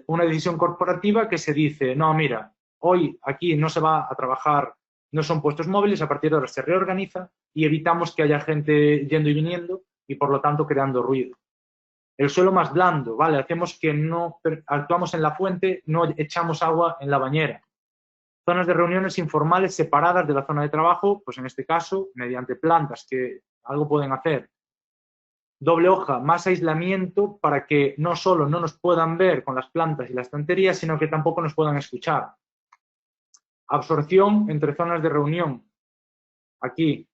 Speaker 2: una decisión corporativa que se dice, no, mira, hoy aquí no se va a trabajar, no son puestos móviles, a partir de ahora se reorganiza y evitamos que haya gente yendo y viniendo y por lo tanto creando ruido. El suelo más blando, ¿vale? Hacemos que no actuamos en la fuente, no echamos agua en la bañera. Zonas de reuniones informales separadas de la zona de trabajo, pues en este caso, mediante plantas que algo pueden hacer. Doble hoja, más aislamiento para que no solo no nos puedan ver con las plantas y las estanterías, sino que tampoco nos puedan escuchar. Absorción entre zonas de reunión. Aquí.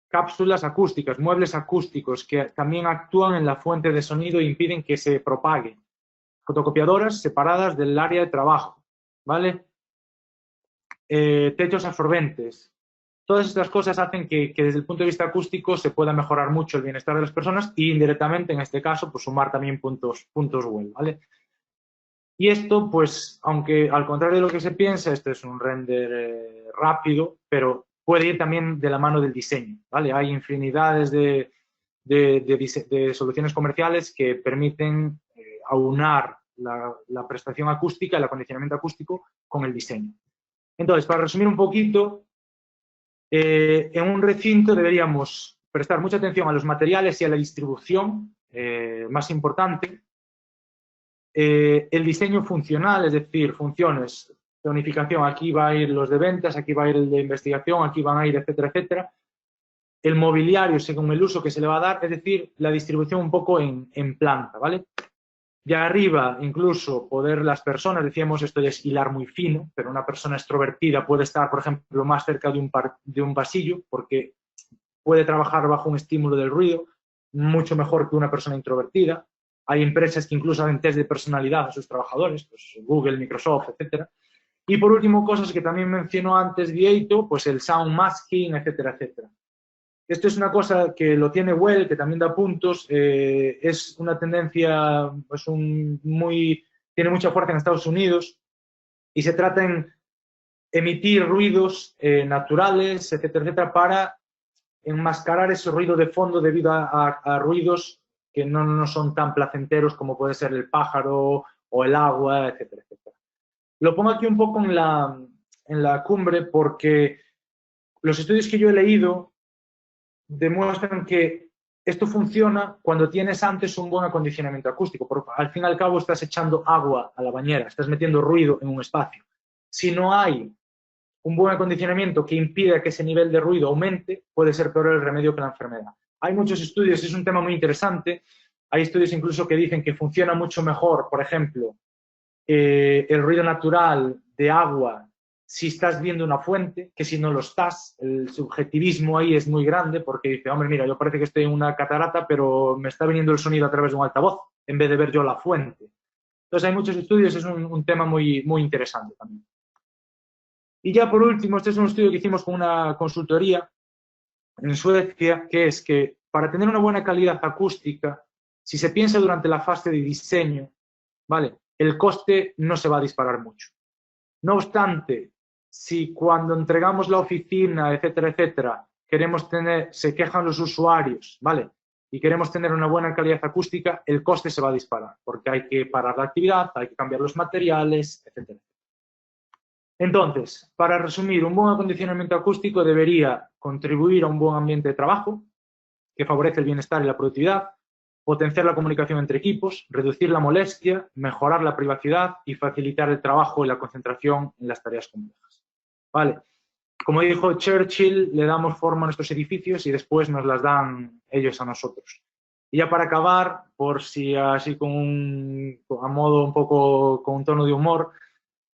Speaker 2: Cápsulas acústicas, muebles acústicos que también actúan en la fuente de sonido e impiden que se propague. Fotocopiadoras separadas del área de trabajo, ¿vale? Techos absorbentes. Todas estas cosas hacen que desde el punto de vista acústico se pueda mejorar mucho el bienestar de las personas y indirectamente, en este caso, pues sumar también puntos WELL, ¿vale? Y esto, pues, aunque al contrario de lo que se piensa, esto es un render rápido, pero puede ir también de la mano del diseño, ¿vale? Hay infinidades de soluciones comerciales que permiten aunar la prestación acústica, el acondicionamiento acústico con el diseño. Entonces, para resumir un poquito, en un recinto deberíamos prestar mucha atención a los materiales y a la distribución, más importante. El diseño funcional, es decir, funciones de unificación, aquí va a ir los de ventas, aquí va a ir el de investigación, aquí van a ir, etcétera, etcétera. El mobiliario según el uso que se le va a dar, es decir, la distribución un poco en planta, ¿vale? Y arriba, incluso, poder las personas, decíamos, esto ya es hilar muy fino, pero una persona extrovertida puede estar, por ejemplo, más cerca de un pasillo, porque puede trabajar bajo un estímulo del ruido, mucho mejor que una persona introvertida. Hay empresas que incluso hacen test de personalidad a sus trabajadores, pues Google, Microsoft, etcétera. Y por último, cosas que también mencionó antes Vieito, pues el sound masking, etcétera, etcétera. Esto es una cosa que lo tiene Well, que también da puntos, es una tendencia, pues tiene mucha fuerza en Estados Unidos y se trata en emitir ruidos naturales, etcétera, etcétera, para enmascarar ese ruido de fondo debido a ruidos que no son tan placenteros como puede ser el pájaro o el agua, etcétera, etcétera. Lo pongo aquí un poco en la cumbre porque los estudios que yo he leído demuestran que esto funciona cuando tienes antes un buen acondicionamiento acústico, porque al fin y al cabo estás echando agua a la bañera, estás metiendo ruido en un espacio. Si no hay un buen acondicionamiento que impida que ese nivel de ruido aumente, puede ser peor el remedio que la enfermedad. Hay muchos estudios, es un tema muy interesante, hay estudios incluso que dicen que funciona mucho mejor, por ejemplo, el ruido natural de agua si estás viendo una fuente, que si no lo estás. El subjetivismo ahí es muy grande porque dice, hombre, mira, yo parece que estoy en una catarata, pero me está viniendo el sonido a través de un altavoz, en vez de ver yo la fuente. Entonces hay muchos estudios, es un tema muy, muy interesante también. Y ya por último, este es un estudio que hicimos con una consultoría en Suecia, que es que para tener una buena calidad acústica, si se piensa durante la fase de diseño, ¿vale?, el coste no se va a disparar mucho. No obstante, si cuando entregamos la oficina, etcétera, etcétera, se quejan los usuarios, ¿vale?, y queremos tener una buena calidad acústica, el coste se va a disparar, porque hay que parar la actividad, hay que cambiar los materiales, etcétera. Entonces, para resumir, un buen acondicionamiento acústico debería contribuir a un buen ambiente de trabajo que favorece el bienestar y la productividad, potenciar la comunicación entre equipos, reducir la molestia, mejorar la privacidad y facilitar el trabajo y la concentración en las tareas complejas. Vale. Como dijo Churchill, le damos forma a nuestros edificios y después nos las dan ellos a nosotros. Y ya para acabar, por si así a modo un poco con un tono de humor,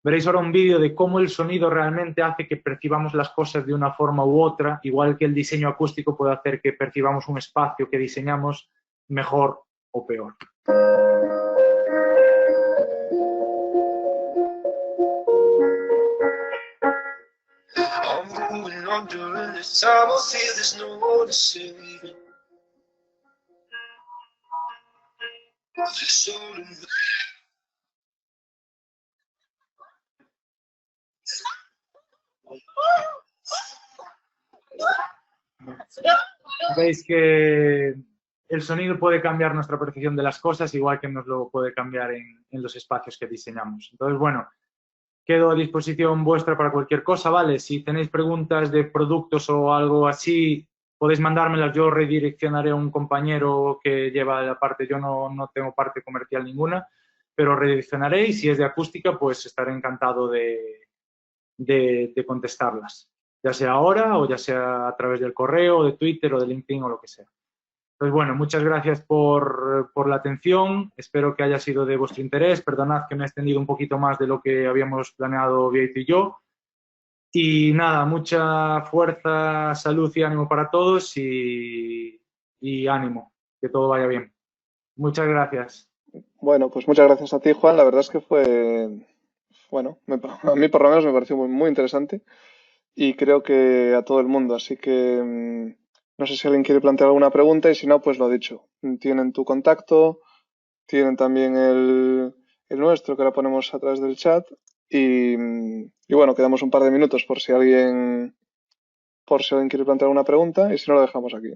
Speaker 2: veréis ahora un vídeo de cómo el sonido realmente hace que percibamos las cosas de una forma u otra, igual que el diseño acústico puede hacer que percibamos un espacio que diseñamos mejor o peor. Veis que el sonido puede cambiar nuestra percepción de las cosas, igual que nos lo puede cambiar en los espacios que diseñamos. Entonces, bueno, quedo a disposición vuestra para cualquier cosa, ¿vale? Si tenéis preguntas de productos o algo así, podéis mandármelas, yo redireccionaré a un compañero que lleva la parte, yo no tengo parte comercial ninguna, pero redireccionaré y si es de acústica, pues estaré encantado de contestarlas, ya sea ahora o ya sea a través del correo, de Twitter o de LinkedIn o lo que sea. Pues bueno, muchas gracias por la atención. Espero que haya sido de vuestro interés. Perdonad que me he extendido un poquito más de lo que habíamos planeado Vieito y yo. Y nada, mucha fuerza, salud y ánimo para todos y ánimo, que todo vaya bien. Muchas gracias.
Speaker 1: Bueno, pues muchas gracias a ti, Juan. La verdad es que fue, bueno, a mí por lo menos me pareció muy interesante y creo que a todo el mundo. Así que no sé si alguien quiere plantear alguna pregunta y si no, pues lo dicho. Tienen tu contacto, tienen también el nuestro que ahora ponemos a través del chat y bueno, quedamos un par de minutos por si alguien quiere plantear alguna pregunta y si no lo dejamos aquí.